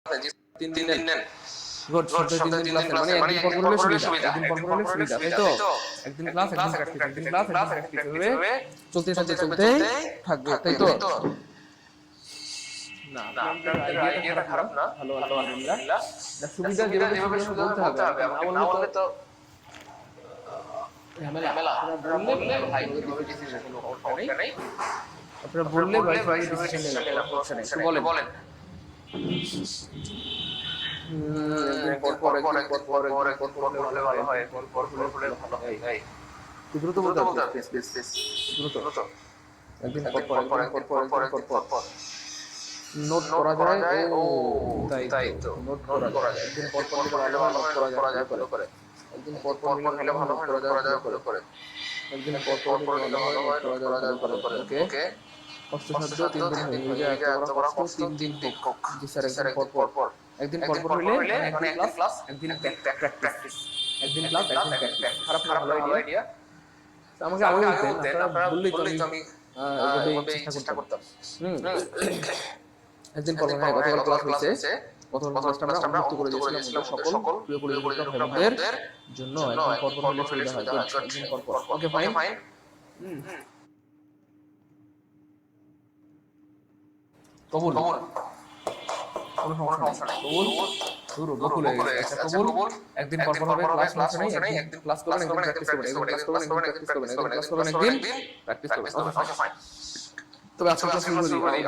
3 দিন নেন গুড সপ্তাহে 3 দিন ক্লাস মানে একদিন পর হলে সুবিধা একদিন পর হলে সুবিধা তাই তো একদিন ক্লাস একদিন প্র্যাকটিস একদিন ক্লাস একদিন প্র্যাকটিস এভাবে চলতে থাকবে তাই তো না আপনাদের আইডিয়াটা খারাপ না ভালো আলহামদুলিল্লাহ সুবিধা যেভাবে সুবিধা বলতে হবে আমাকে না বললে তো ঝামেলা আপনারা বললে ভাই এভাবে ডিসিশন নিলো সমস্যা নেই আপনারা বললে ভাই ডিসিশন নিলো সমস্যা নেই বলেন একদিন পর হলে ভালো হয় পর হলে ভালো হয় ভাই দ্রুত বলতে হবে প্লিজ দ্রুত একদিন পর নোট করা যায় ও তাই তো নোট করা যায় একদিন পর ভালো করা যায় ভালো করে একদিন পর হলে ভালো হয় নোট করা যায় ভালো করে একদিন পর হলে ভালো হয় নোট করা যায় ভালো করে ওকে কষ্টসাধ্য 3 দিন হয়ে যায় এত বড় কষ্ট 3 দিন হোক জি স্যার একদিন পর একদিন পর হলে মানে একদিন ক্লাস একদিন প্র্যাকটিস একদিন ক্লাস একদিন প্র্যাকটিস খারাপ ভালো আইডিয়া আমাকে আগে বলতেন আপনারা বললেই তো আমি এইভাবে চেষ্টা করতাম একদিন পর হ্যাঁ গতকাল ক্লাস হয়েছে গতকাল ক্লাসটা আমরা উন্নত করে দিয়েছিলাম সকল প্রিয় পরিবারের ভাইদের জন্য একদিন পর হলে সুবিধা হয় একদিন পর ওকে ফাইন কবুল কোনো সমস্যা নেই কবুল শুরু বকুল হয়ে গেছে কবুল একদিন পর হবে ক্লাস সমস্যা নেই একদিন ক্লাস করবেন একদিন প্র্যাকটিস করবেন একদিন ক্লাস করবেন একদিন প্র্যাকটিস করবেন ওকে ফাইন তবে আজকে ক্লাস শুরু করি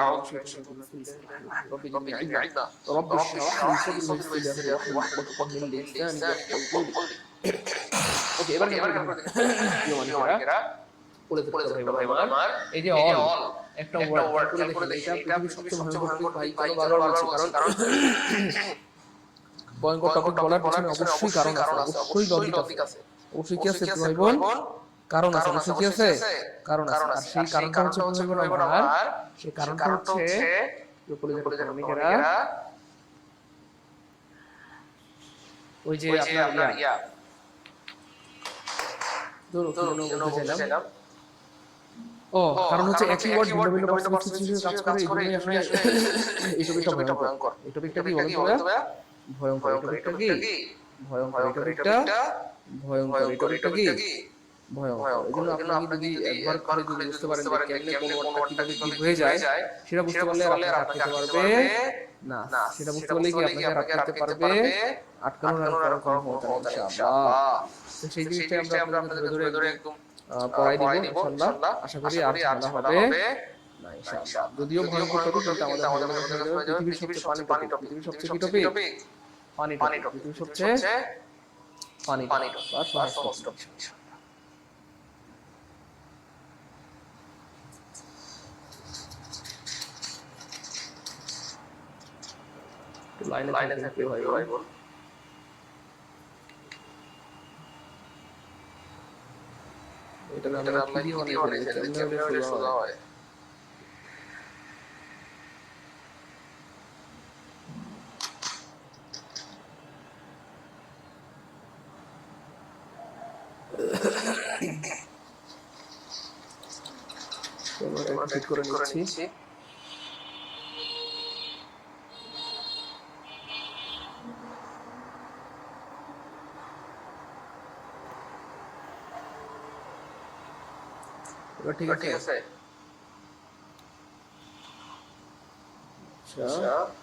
ربي عيدنا رب اشرح لي صدري ويسر لي امري واحلل عقدة من لساني يفقهوا قولي ওকে এবার বলে দিতে ভাই আমার এই যে অল একটা ওয়ার্ড করে দেখি এটা পৃথিবীর সবচেয়ে ভয়ঙ্কর ভাই কেন বারবার বলছি কারণ ভয়ঙ্কর টপিক বলার পিছনে অবশ্যই কারণ আছে অবশ্যই লজিক আছে অবশ্যই কি আছে ভাই বোন কারণ আছে অবশ্যই কি আছে কারণ আছে আর সেই কারণটা হচ্ছে আমার সেই কারণটা হচ্ছে কলিজার ওই যে আপনার ও কারণ হচ্ছে একই ওয়ার্ড ভিন্ন ভিন্ন কাজ করে এই আসলে এই টপিকটা ভয়ঙ্কর এই টপিকটা কি বলতো ভয়ঙ্কর এই টপিকটা কি ভয়ঙ্কর এই টপিকটা কি ভয়ঙ্কর এজন্য আপনি যদি একবার করে যদি বুঝতে পারেন যে কেমনে কোন ওয়ার্ডটা কিভাবে কি হয়ে যায় সেটা বুঝতে পারলে আপনাকে আটকাতে পারবে না সেটা বুঝতে পারলে কি আপনাকে আটকাতে পারবে আটকানোর আর কোনো ক্ষমতা নেই ইনশাআল্লাহ তো সেই জিনিসটা আমরা আপনাদের ধরে একদম পড়াই দিব ইনশাআল্লাহ আশা করি আর ঝামেলা হবে না ইনশাআল্লাহ যদিও ভয়ঙ্কর টপিক কিন্তু আমাদের পৃথিবীর সবচেয়ে পৃথিবীর সবচেয়ে কি টপিক পানি টপিক পৃথিবীর সবচেয়ে পানি টপিক আর সহজ টপিক লাইনে থাকবে ভাই বল এটা আমরা ভিডিও বানাইছি কেমনে সোজা হয় আমরা ঠিক করে নিচ্ছি ঠিক আছে আচ্ছা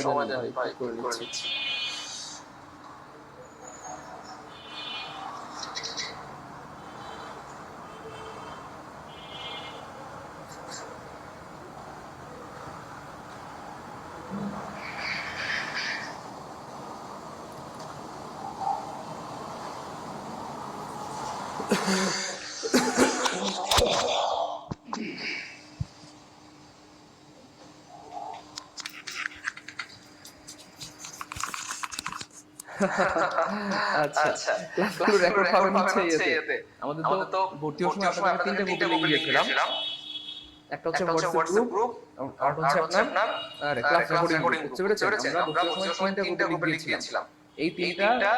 সময় দেন ভাই করে নিচ্ছি আচ্ছা, ক্লাসগুলো রেকর্ড পাবেন হচ্ছে ইয়েতে। আমাদের তো ভর্তি হওয়ার সময় আপনাদের তিনটা গ্রুপে লিংক দিয়েছিলাম। একটা হচ্ছে হোয়াটসঅ্যাপ গ্রুপ, আর হচ্ছে আপনার ক্লাস রেকর্ডিং গ্রুপ। বুঝতে পেরেছেন? আমরা ভর্তি হওয়ার সময় তিনটা গ্রুপে লিংক দিয়েছিলাম। এই তিনটা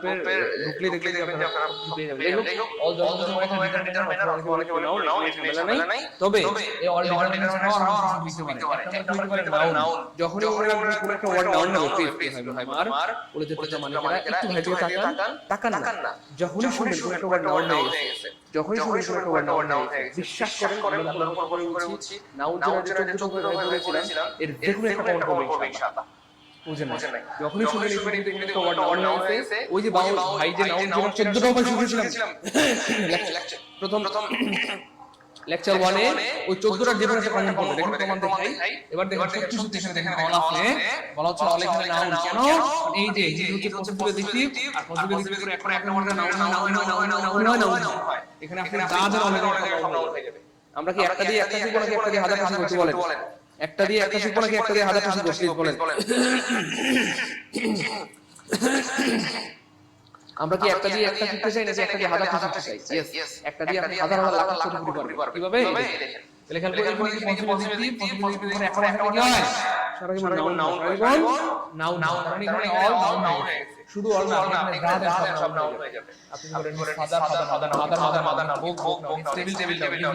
গ্রুপের ঢুকলে দেখবেন যে আপনারা পেয়ে যাবেন। যাই হোক, অল ডিটারমিনার অনেকে নাও ঝামেলা নাই। তবে এই অল ডিটারমিনার হওয়ার কিছু পারে। একটা নম্বর দিতে পারে নাউন। যখনই আমরা কোনো একটা ওয়ার্ড নাউন নেব, প্লিজ ভাই আমার বলে যেতে মানে একটু ভাইকে তাকান না। যখনই শুনবেন কোনো একটা ওয়ার্ড নাউন হয়ে গেছে, যখনই শুনবেন কোনো একটা ওয়ার্ড নাউন হয়ে গেছে, বিশ্বাস করেন আমরা পর করে বলছি, নাউন যেটা 14 করে বলেছিলাম, এর যেকোনো একটা কমন করবে ইনশাআল্লাহ। বুঝেন না? যখনই শুনবেন এই একটা ওয়ার্ড নাউন হয়ে গেছে, ওই যে ভাই যে নাউন যেটা 14 টা শিখেছিলাম লেকচার প্রথম লেকচার 1 এ ওই 14 টা যেকোনো একটা কমন করবে। দেখুন প্রমাণ দেখাই। এবার দেখুন সত্যি সত্যি এখানে দেখেন অল আছে, বলা হচ্ছে অল এখানে নাউন। কেন? এই যে হচ্ছে পজিটিভ আর পজিটিভ করে একটা ওয়ার্ড নাউন হয়। এখানে আপনি দাদা অনেক নাউন হয়ে যাবে। আমরা কি একটা দিয়ে একটা শিখবো নাকি একটা দিয়ে হাজারটা শিখবো বলেন? একটা দিয়ে একটা শিখবো নাকি একটা দিয়ে হাজারটা শিখবো প্লিজ বলেন? আমরা কি একটা দিয়ে একটা শিখতে চাই নাকি একটা দিয়ে হাজারটা শিখতে চাই? ইয়েস, একটা দিয়ে আপনি হাজার হাজার লাখ লাখ কোটি কোটি পারবেন। কিভাবে? দেখেন তাহলে খেয়াল করে পজিটিভ করে একটা কি হয়? সারা জীবন নাউন মানে এখানে অল নাউন হয়ে গেছে। শুধু অল না, এখানে দাদা সব নাউন হয়ে যাবে। আপনি বলেন ফাদার না, বুক টেবিল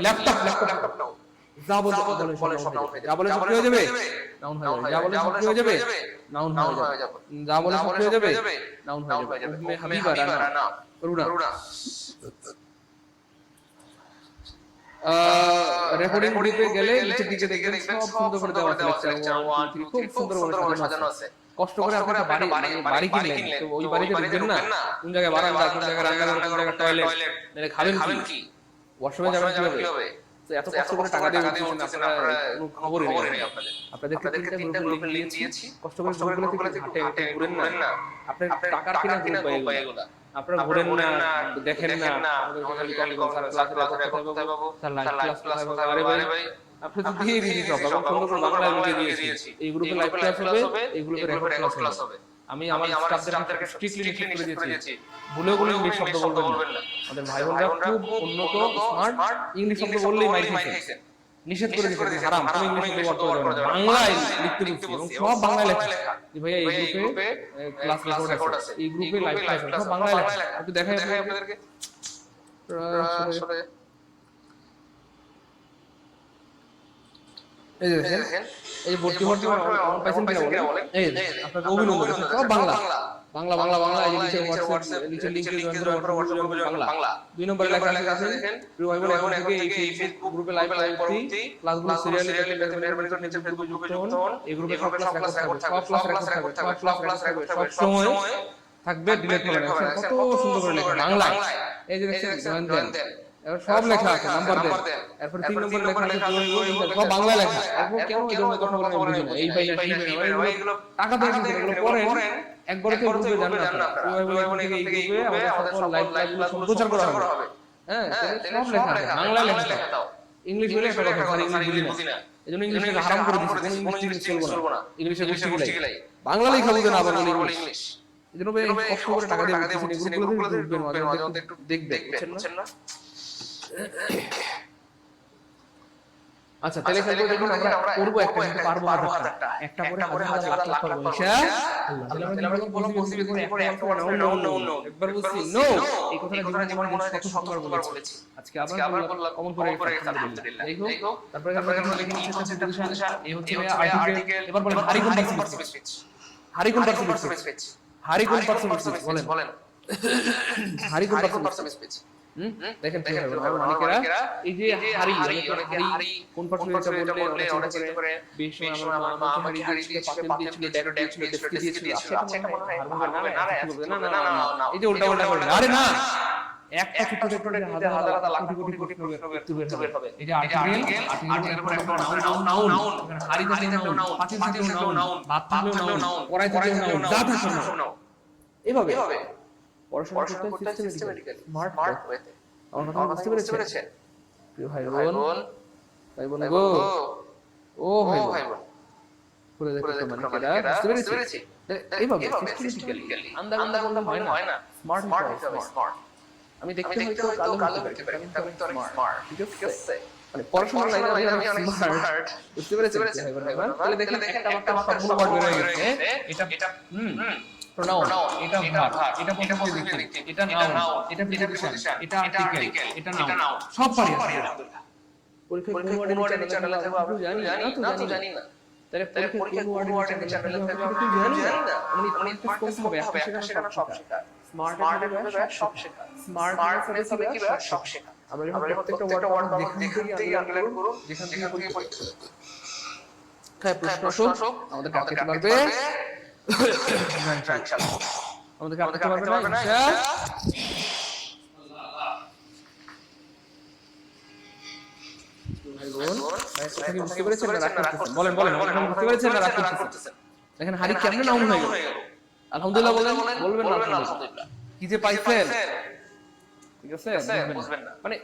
ল্যাপটপ নাও। যা বলে সব নাউন হয়ে যাবে। যা বলে সব হয়ে যাবে নাউন হয়ে যাবে। যা বলে সব হয়ে যাবে নাউন হয়ে যাবে। যা বলে সব হয়ে যাবে নাউন হয়ে যাবে। উম্মে হাবিবা রানা রুনা। রেকর্ডিং গ্রুপে গেলে নিচের দিকে দেখবেন সব সুন্দর করে দেওয়া আছে। লেকচার 1 2 3 খুব সুন্দর করে সাজানো আছে। কষ্ট করে আপনি বাড়ি কিনলেন, তো ওই বাড়িতে ঢুকবেন না, কোন জায়গায় বারান্দা, কোন জায়গায় রান্নাঘর, কোন জায়গায় টয়লেট, মানে খাবেন কি, ওয়াশরুমে যাবেন কিভাবে? তো এত কষ্ট করে টাকা দিয়ে উঠতেছেন, আপনারা কোনো খবরই নেই আপনাদেরকে তিনটা গ্রুপের লিংক দিয়েছি। কষ্ট করে গ্রুপগুলো থেকে হাঁটে ঘুরেন না, আপনার টাকার কিনা গ্রুপ পায় এগুলা। আপনারা ঘুরেন না, দেখেন না, আরে ভাই আপনি তো দিয়ে দিয়েছি সব, এবং সুন্দর করে বাংলায় লিখে দিয়েছি। এই গ্রুপে লাইভ ক্লাস হবে, এই গ্রুপে রেকর্ড ক্লাস হবে। আমি আমার স্টাফদেরকে স্ট্রিক্টলি নিষেধ করে দিয়েছি, ভুলেও কোনো ইংলিশ শব্দ বলবেন না। আমাদের ভাই বোনরা খুব উন্নত স্মার্ট, ইংলিশ শব্দ বললেই মাইর খাইছে, নিষেধ করে দিয়েছে, হারাম, তুমি ইংলিশ শব্দ বলতে পারবে না, বাংলায় লিখতে বলছি, এবং সব বাংলায় লেখা। যে ভাইয়া এই গ্রুপে ক্লাস রেকর্ড আছে, এই গ্রুপে লাইভ ক্লাস আছে, সব বাংলায় লেখা। একটু দেখাই আপনাদেরকে। এই যে দেখেন, এই ভর্তি পাইছেন কিনা বলেন? এই আপনাকে অভিনন্দন, সব বাংলা। এই নিচে লিংকে জয়েন করে বাংলা। 2 নম্বরে লেখা আছে দেখেন, প্রিয় ভাই বোন, এখন থেকে এই ফেসবুক গ্রুপে লাইভ পরবর্তী ক্লাসগুলো সিরিয়ালি দেখতে মেহরবানি করে নিচে গ্রুপে যুক্ত হন। এই গ্রুপে সব ক্লাস রেকর্ড থাকবে, সব সময় থাকবে, ডিলিট হবে না। কত সুন্দর করে লেখা বাংলায়। এই যে দেখছেন, জয়েন দেন, সব লেখা আছে, নাম্বার দেন। এরপর 3 নম্বরে লেখা আছে সব বাংলা লেখা। এরপর কেন এই ধরনের কথা বলেন বুঝি না। এই ভাই এগুলো টাকা দিয়ে কিনতে, এগুলো পড়েন, একবারে তো গ্রুপে যান না আপনারা। এই গ্রুপে আমাদের সব লাইভ ক্লাসগুলো সম্প্রচার করা হবে। হ্যাঁ, সব লেখা আছে, বাংলা লেখা দাও। ইংলিশ বলে একটা কথা, স্যার ইংলিশ বুঝি না, এজন্য ইংলিশে হারাম করে দিয়েছি, কোনো ইংলিশ চলবে না, ইংলিশে গোষ্ঠী গিলাই, বাংলা লেখা বুঝে না, আবার ইংলিশ। এজন্য কষ্ট করে টাকা দিয়ে বলতেছি, গ্রুপগুলোতে ঢুকবেন, মাঝে মধ্যে একটু দেখবেন, বুঝছেন না? আচ্ছা, তাহলে দেখুন আমরা করব একটা, কিন্তু পারবো হাজারটা, একটা করে হাজার লাখ পারবো ইনশাআল্লাহ। তাহলে আমরা বললাম পজিটিভ করে নো, একবার বলছি নো, এই কথাটা জীবনে মনে হয় 100 বার বলেছি। আজকে আবার বললাম কমন করে আলহামদুলিল্লাহ। দেখো, তারপরে আমরা লিখে নিচ্ছি পজিশন, এই হচ্ছে আর্টিকেল। এবার বলেন হারি কোন পার্সেন্টেজ স্পিচ, হারি কোন পার্সেন্টেজ স্পিচ, হারি কোন পার্সেন্টেজ স্পিচ বলেন, হারি কোন পার্সেন্টেজ স্পিচ। দেখেন অনেকেরা এই যে হারি কোন পার্সেন্টেজ বললে অনেক চিন্তা করে, বেশ আমার মা আমাকে হারি দিয়েছিল, পাতিল দিয়েছিল, ডেস্ক দিয়েছিল, আচ্ছা এটা মনে হয় না, এই যে উল্টা করে, আরে না, একটা ছোট হাজার হাজার লাখ কোটি কোটি উত্তর বের হবে। এই যে আর্টিকেল পরে একটা নাউন, হারি থাকলেও নাউন, পাতিল থাকলেও নাউন, ভাত থাকলেও নাউন, কড়াই থাকলেও নাউন, যা থাকলেও নাউন। এভাবে পড়াশোনা করতে সিস্টেমেটিক্যালি, স্মার্ট ওয়েতে। আমার কথা বুঝতে পেরেছেন প্রিয় ভাই বোন গো, ও ভাই বোন, করে দেখতে প্রমাণিকেরা বুঝতে পেরেছি এইভাবে সিস্টেমেটিক্যালি আন্দাজ হয় না স্মার্ট স্মার্ট আমি দেখতে হয়তো কালো হতে পারি কিন্তু আমি তো অনেক স্মার্ট ঠিক আছে মানে পড়াশোনার লাইনে আমি অনেক স্মার্ট বুঝতে পেরেছি তাহলে দেখেন একটা মাত্র সবগুলো ওয়ার্ড বের হয়ে গেছে এটা প্রোনাউন এটা ভার্ব এটা পজিটিভ ব্যক্তি এটা নাউন এটা প্রিপোজিশন এটা আর্টিকেল এটা নাউন সব পারি আলহামদুলিল্লাহ পরীক্ষায় কোন ওয়ার্ডের চ্যানেলে থাকবে আমরা জানি না তাহলে পরীক্ষায় কোন ওয়ার্ডের চ্যানেলে থাকবে আমরা জানি না মানে প্র্যাকটিস করতে হবে একটা শেখা সব শেখা স্মার্ট হবে সব শেখা স্মার্ট হবে কি সব শেখা আমরা যখন প্রত্যেকটা ওয়ার্ড দেখেন থেকে আন্ডারলাইন করব যেখান থেকে পরীক্ষা হ্যাঁ প্রশ্ন আসুক আমাদের কাছে পারবে ইনশাআল্লাহ আমাদের কাছে পারবে না বুঝতে পেরেছেন না রাগ করতেছেন বলেন বুঝতে পেরেছেন না রাগ করতেছেন দেখেন হাড়ি কেমনে নাউন হয়ে গেল আলহামদুলিল্লাহ বলবেন না আলহামদুলিল্লাহ কি যে পাইছেন ঠিক আছে বুঝবেন না মানে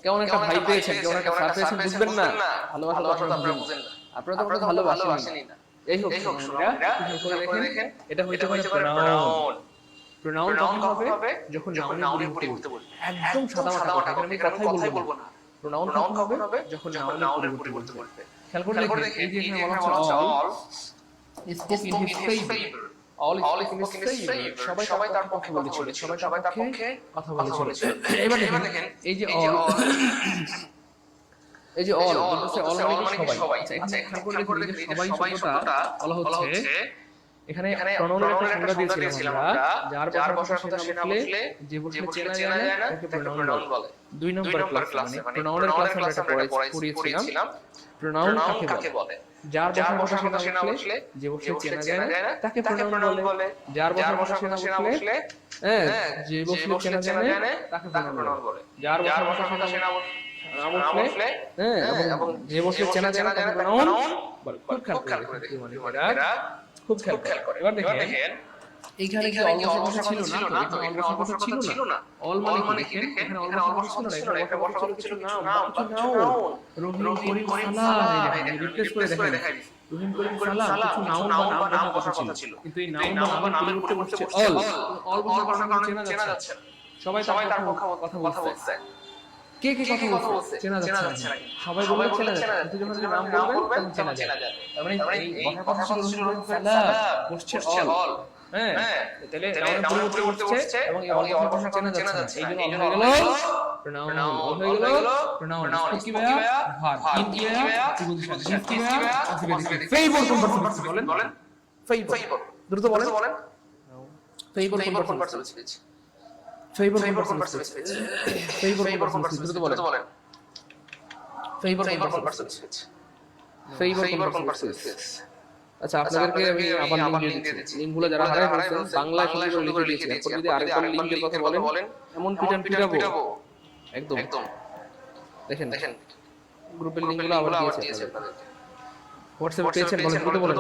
কেমন একটা ভাই পেয়েছেন কেমন একটা সার পেয়েছেন বুঝবেন না ভালোবাসা আপনারা বুঝেন না আপনারা তো ভালোবাসেনই না এই হোক করে দেখেন এটা হইতে পারে প্রোনাউন তখন হবে যখন নাউনের পরিবর্তে বলবে একদম সাদামাটা এখানে আমি কথাই বলবো না প্রোনাউন কখন হবে যখন নাউনের পরিবর্তে বলবে খেয়াল করে দেখেন এই যে এখানে বলা হচ্ছে all spoke in his favour all spoke in his favour সবাই তার পক্ষে বলেছিল সবাই তার পক্ষে কথা বলেছিল এবার দেখেন এই যে অল বলতেছে অল মানে সবাই আচ্ছা এখানে খেয়াল করে দেখেন সবাই শব্দটা বলা হচ্ছে এখানে প্রোনাউনের একটা সংজ্ঞা দিয়েছিলাম আমরা যার বসার কথা সে না বসলে যে বসলে চেনা যায় না তাকে প্রোনাউন বলে দুই নম্বর ক্লাসে মানে প্রোনাউনের ক্লাসে আমরা পড়িয়েছিলাম প্রোনাউন কাকে বলে যার বসার কথা সে না বসলে যে বসলে চেনা যায় না তাকে প্রোনাউন বলে যার বসার কথা সে না বসলে যে বসলে চেনা যায় না তাকে প্রোনাউন বলে যার বসার কথা সে না বসলে এবং যে বসলে চেনা যায় না তাকে প্রোনাউন বলে খুব খেয়াল করে দেখুন খুব খেয়াল করে এবার দেখেন এইখানে কি অল বসার কথা ছিল না তো এখানে অল বসার কথা ছিল না অল মানে কি দেখেন এখানে অল বসার কথা ছিল না এটা বসার কথা ছিল নাম রহিম করিম সালাম রিপ্লেস করে দেখাই রহিম করিম সালাম কিছু নাম বসার কথা ছিল কিন্তু এই নাম বা নামের পরিবর্তে বসছে অল বসার কারণে চেনা যাচ্ছে সবাই তার কথা বলছে কে কথা বলছে চেনা যাচ্ছে না সবাই বলে চেনা যাচ্ছে কিন্তু যখন নাম বলবেন তখন চেনা যায় তার মানে এই বসার কথা ছিল সালাম বসছে অল হ্যাঁ তাহলে নাউনের পরিবর্তে বসছে এবং এই অল বসার চেনা যাচ্ছে এইজন্য হয়ে গেল প্রোনাউন হয়ে গেল প্রোনাউন কি ভাইয়া ভার্ব ইন কি ভাইয়া প্রিপোজিশন ইজ কি ভাইয়া অক্সিলারি ফেভার কনভার্সন বলেন ফেভার দ্রুত বলেন ফেভার কনভার্সন ফেভার কনভার্সন দ্রুত বলেন ফেভার কনভার্সন আচ্ছা আপনাদেরকে আমি আবার লিংক দিয়ে দিচ্ছি লিংকগুলো যারা হারায় ফেলছেন বাংলায় সুন্দর করে লিখে দিয়েছি এরপর যদি আরেকবার লিংকের কথা বলেন এমন পিটাবো একদম দেখেন গ্রুপের লিংকগুলো আবার দিয়েছি আপনাদেরকে হোয়াটসঅ্যাপ পেয়েছেন বলেন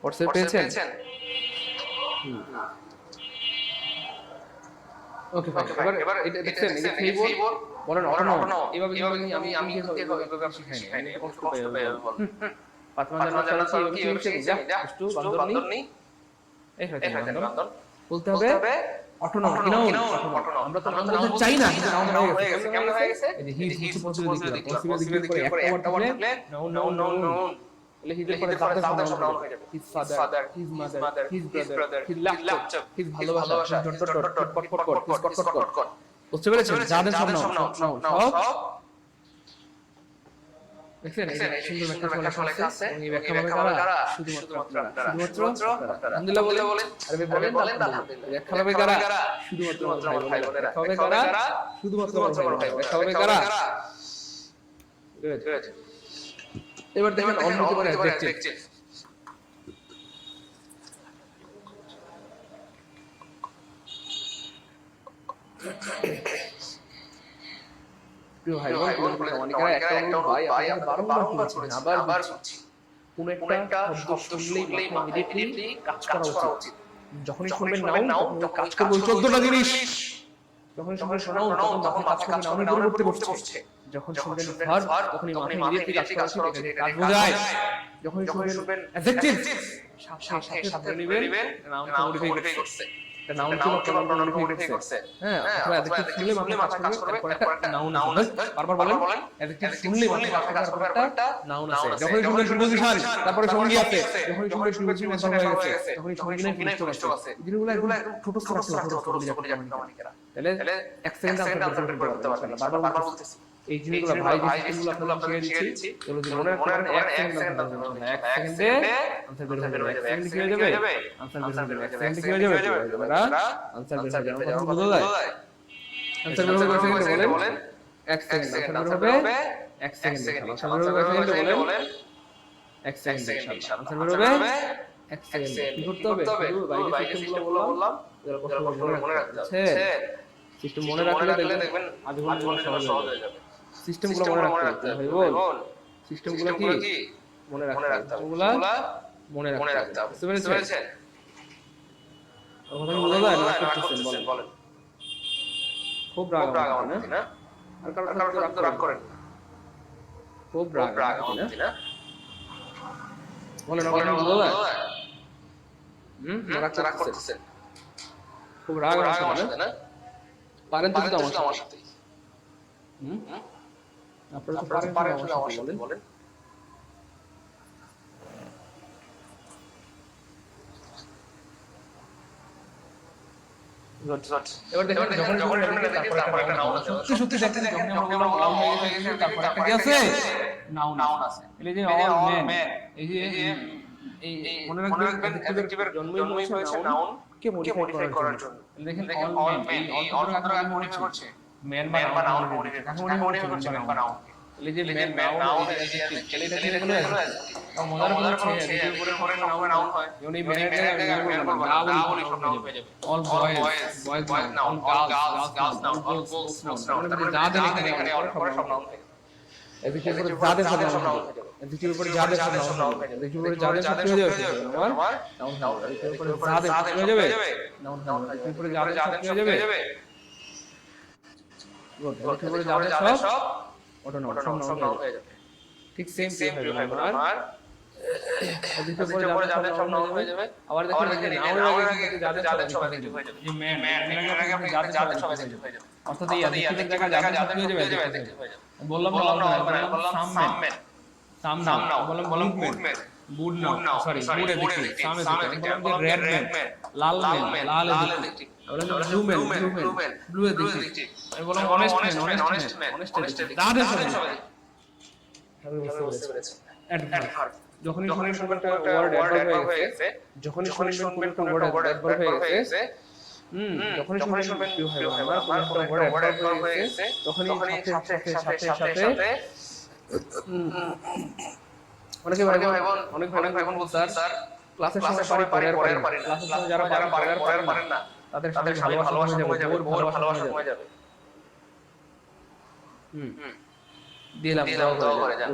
হোয়াটসঅ্যাপ পেয়েছেন ওকে এবার এটা দেখছেন এই যে ফেভার বলেন অটোনো এইভাবে আমি এভাবে শিখাইনি কষ্ট পাই পাঁচমান জানা চালাচ্ছি এভাবে শিখে যা একটু বান্দর নেই এই হয় বান্দর বলতে হবে অটোনো আমরা তো নাম বলতে চাই না কিন্তু নাম হয়ে গেছে কেমন হয়ে গেছে এই যে হিজ পসিবল দিক করে একটা ওয়ার্ড থাকলে নো তাহলে হিজের পরে তাদের সব নাউন হয়ে যাবে his father his mother his brother his laptop his ভালোবাসা কট বুঝতে পেরেছেন যাদের সব নাউন সব দেখেন এই সুন্দর ব্যাখ্যা লেখা আছে এই ব্যাখ্যা হবে কারা শুধুমাত্র আপনারা আলহামদুলিল্লাহ বলেন আরে বলেন আলহামদুলিল্লাহ ব্যাখ্যা হবে কারা শুধুমাত্র ভাই বোনেরা হবে কারা শুধুমাত্র ভাই ব্যাখ্যা হবে কারা গুড এবার দেখেন অন্য হতে পারে অ্যাডজেক্টিভ প্রিয় ভাই বোন অনেকেরা একটা ভাই বারবার বলছেন আবার বলছি কোন একটা শব্দ শুনলেই ইমিডিয়েটলি কাজ করা উচিত যখনই শুনবেন নাউন তখন কাজ করবে 14টা জিনিস যখন শুনবেন নাউন তখন কাজ করবে নাউনের পরিবর্তে বসছে যখন শুনবেন ভার্ব তখনই মাথায় ইমিডিয়েটলি কাজ করা উচিত, এটা কাজ বোঝায়। যখন শুনবেন অ্যাডজেক্টিভ সাথে সাথে ধরে নেবেন নাউনকে মডিফাই করছে, এটা নাউন কে প্রনাউন মডিফাই করছে। হ্যাঁ, অথবা অ্যাডজেক্টিভ শুনলে মাথায় কাজ করবে, তারপর একটা নাউন আছে। বারবার বলেন অ্যাডজেক্টিভ শুনলে মাথায় কাজ করবে, একটা নাউন আছে। যখন শুনবেন প্রিপোজিশন, তারপরে সঙ্গী আছে। যখন শুনবেন প্রিপোজিশন ভার্ব হয়ে গেছে, তখনই সঙ্গী নাই পুরুষ আছে। জিনিসগুলো একদম ছোট ছোট জানেন। তাহলে এক সেকেন্ড আনসার করতে পারবেন। বারবার বলতেছি এই জিনিসগুলো ভাই যে সিস্টেমগুলো আপনাদের শিখিয়ে দিচ্ছি, এগুলো যদি মনে রাখতে পারেন এক সেকেন্ডে আনসার বের হয়ে যাবে। এক সেকেন্ড কি হয়ে যাবে? আনসার বের হয়ে যাবে। এক সেকেন্ড কি হয়ে যাবে? আনসার বের হয়ে যাবে। কথা বুঝা যায়? আনসার বের হবে সেকেন্ডে বলেন। এক সেকেন্ড আনসার বের হবে এক সেকেন্ড। আনসার বের হবে সেকেন্ডে বলেন এক সেকেন্ড। আনসার বের হবে এক সেকেন্ড। কি করতে হবে? শুধু বাইরে সিস্টেমগুলো বললাম, এগুলো কষ্ট করে মনে রাখতে হবে। সিস্টেম মনে রাখলে দেখবেন আধ ঘন্টা সহজ হয়ে যাবে। সিস্টেমগুলো মনে রাখতে হবে ভাই বোন। সিস্টেমগুলো কি মনে রাখতে হবে, ওগুলা মনে রাখতে হবে। বুঝতে পেরেছেন? কথা বুঝা যায়? রাগ করতেছেন বলেন। খুব রাগ আমাকে না? আর কারো সাথে রাগ করেন। খুব রাগ আমাকে না? বলেন কথা বুঝা যায়? রাগ করতেছেন। খুব রাগ আমার সাথে না? পারেন তো আমার সাথে। আপনারা তো পারেন শুধু আমার সাথে বলেন। এবার দেখেন যখন তারপর একটা নাউন আছে। সত্যি দেখেন যখন আমরা বললাম নাউন হয়ে গেছে, তারপর একটা কি আছে? নাউন আছে। এই যে অল ম্যান, এই যে এই মনে রাখবেন অ্যাডজেক্টিভের জন্মই হয়েছে নাউন কে মডিফাই করার জন্য। দেখেন অল ম্যান, এই অল কথাটা কাকে মডিফাই করছে? ম্যান বা নাউন মডিফাই করছে। কাকে মডিফাই করছে? ম্যান বা নাউন। এই যে ম্যান নাউন অ্যাডজেক্টিভ ছেলেটা কি হলো? আর মজার কথা হচ্ছে এর উপরে নাউন হয়। যেমন এই ম্যানের জায়গায় ম্যান বলবো না, না বলি সব নাউন হয়ে যাবে। All boys noun, all girls noun, all girls noun. তারপরে যা দেন এখানে অল করে সব নাউন হয়ে যাবে। এদিকের উপরে যাদের সব নাউন হয়ে যাবে। এদিকের উপরে যাদের সব নাউন হয়ে যাবে। এদিকের উপরে যাদের সব হয়ে যাবে আমার নাউন হয়ে যাবে। এদিকের উপরে যাদের হয়ে যাবে নাউন হয়ে যাবে। এদিকের উপরে যাদের সব হয়ে যাবে গুড। এদিকের উপরে যাদের সব অটোনাউন সব নাউন হয়ে যাবে। ঠিক সেম হয়ে যাবে আমার। এদিকের উপরে যাদের সব নাউন হয়ে যাবে। আবার দেখেন নাউনের আগে যাদের সব হয়ে যাবে। এই ম্যান এর আগে আপনি যাদের সব হয়ে যাবে। অর্থাৎ এই অ্যাডজেক্টিভের জায়গায় যাদের হয়ে যাবে অ্যাডজেক্টিভ হয়ে যাবে। বললাম সাম নাউন, বললাম good man, good noun, sorry good adjective, some adjective, বললাম রেড ম্যান, লাল ম্যান, লাল অ্যাডজেক্টিভ, বললাম ব্লু ম্যান, ব্লু অ্যাডজেক্টিভ, আমি বললাম অনেস্ট ম্যান, অনেস্ট অ্যাডজেক্টিভ, যাদের সবাই বুঝতে পেরেছেন। অ্যাডভার্ব যখনই শুনবেন একটা ওয়ার্ড অ্যাডভার্ব হয়ে গেছে, যখনই শুনবেন কোন একটা ওয়ার্ড অ্যাডভার্ব হয়ে গেছে, যখনই শুনবেন কি হয় আমার কোন একটা ওয়ার্ড অ্যাডভার্ব হয়ে গেছে, তখনই সাথে অনেকে ভাই বোন বলছে স্যার ক্লাসের সময় পড়ার পারেন না, ক্লাসের সময় যারা পড়ার পারেন না তাদের সাথে ভালোবাসা হয়ে ভালোবাসা হয়ে যাবে। দিলাম দাও করে যান।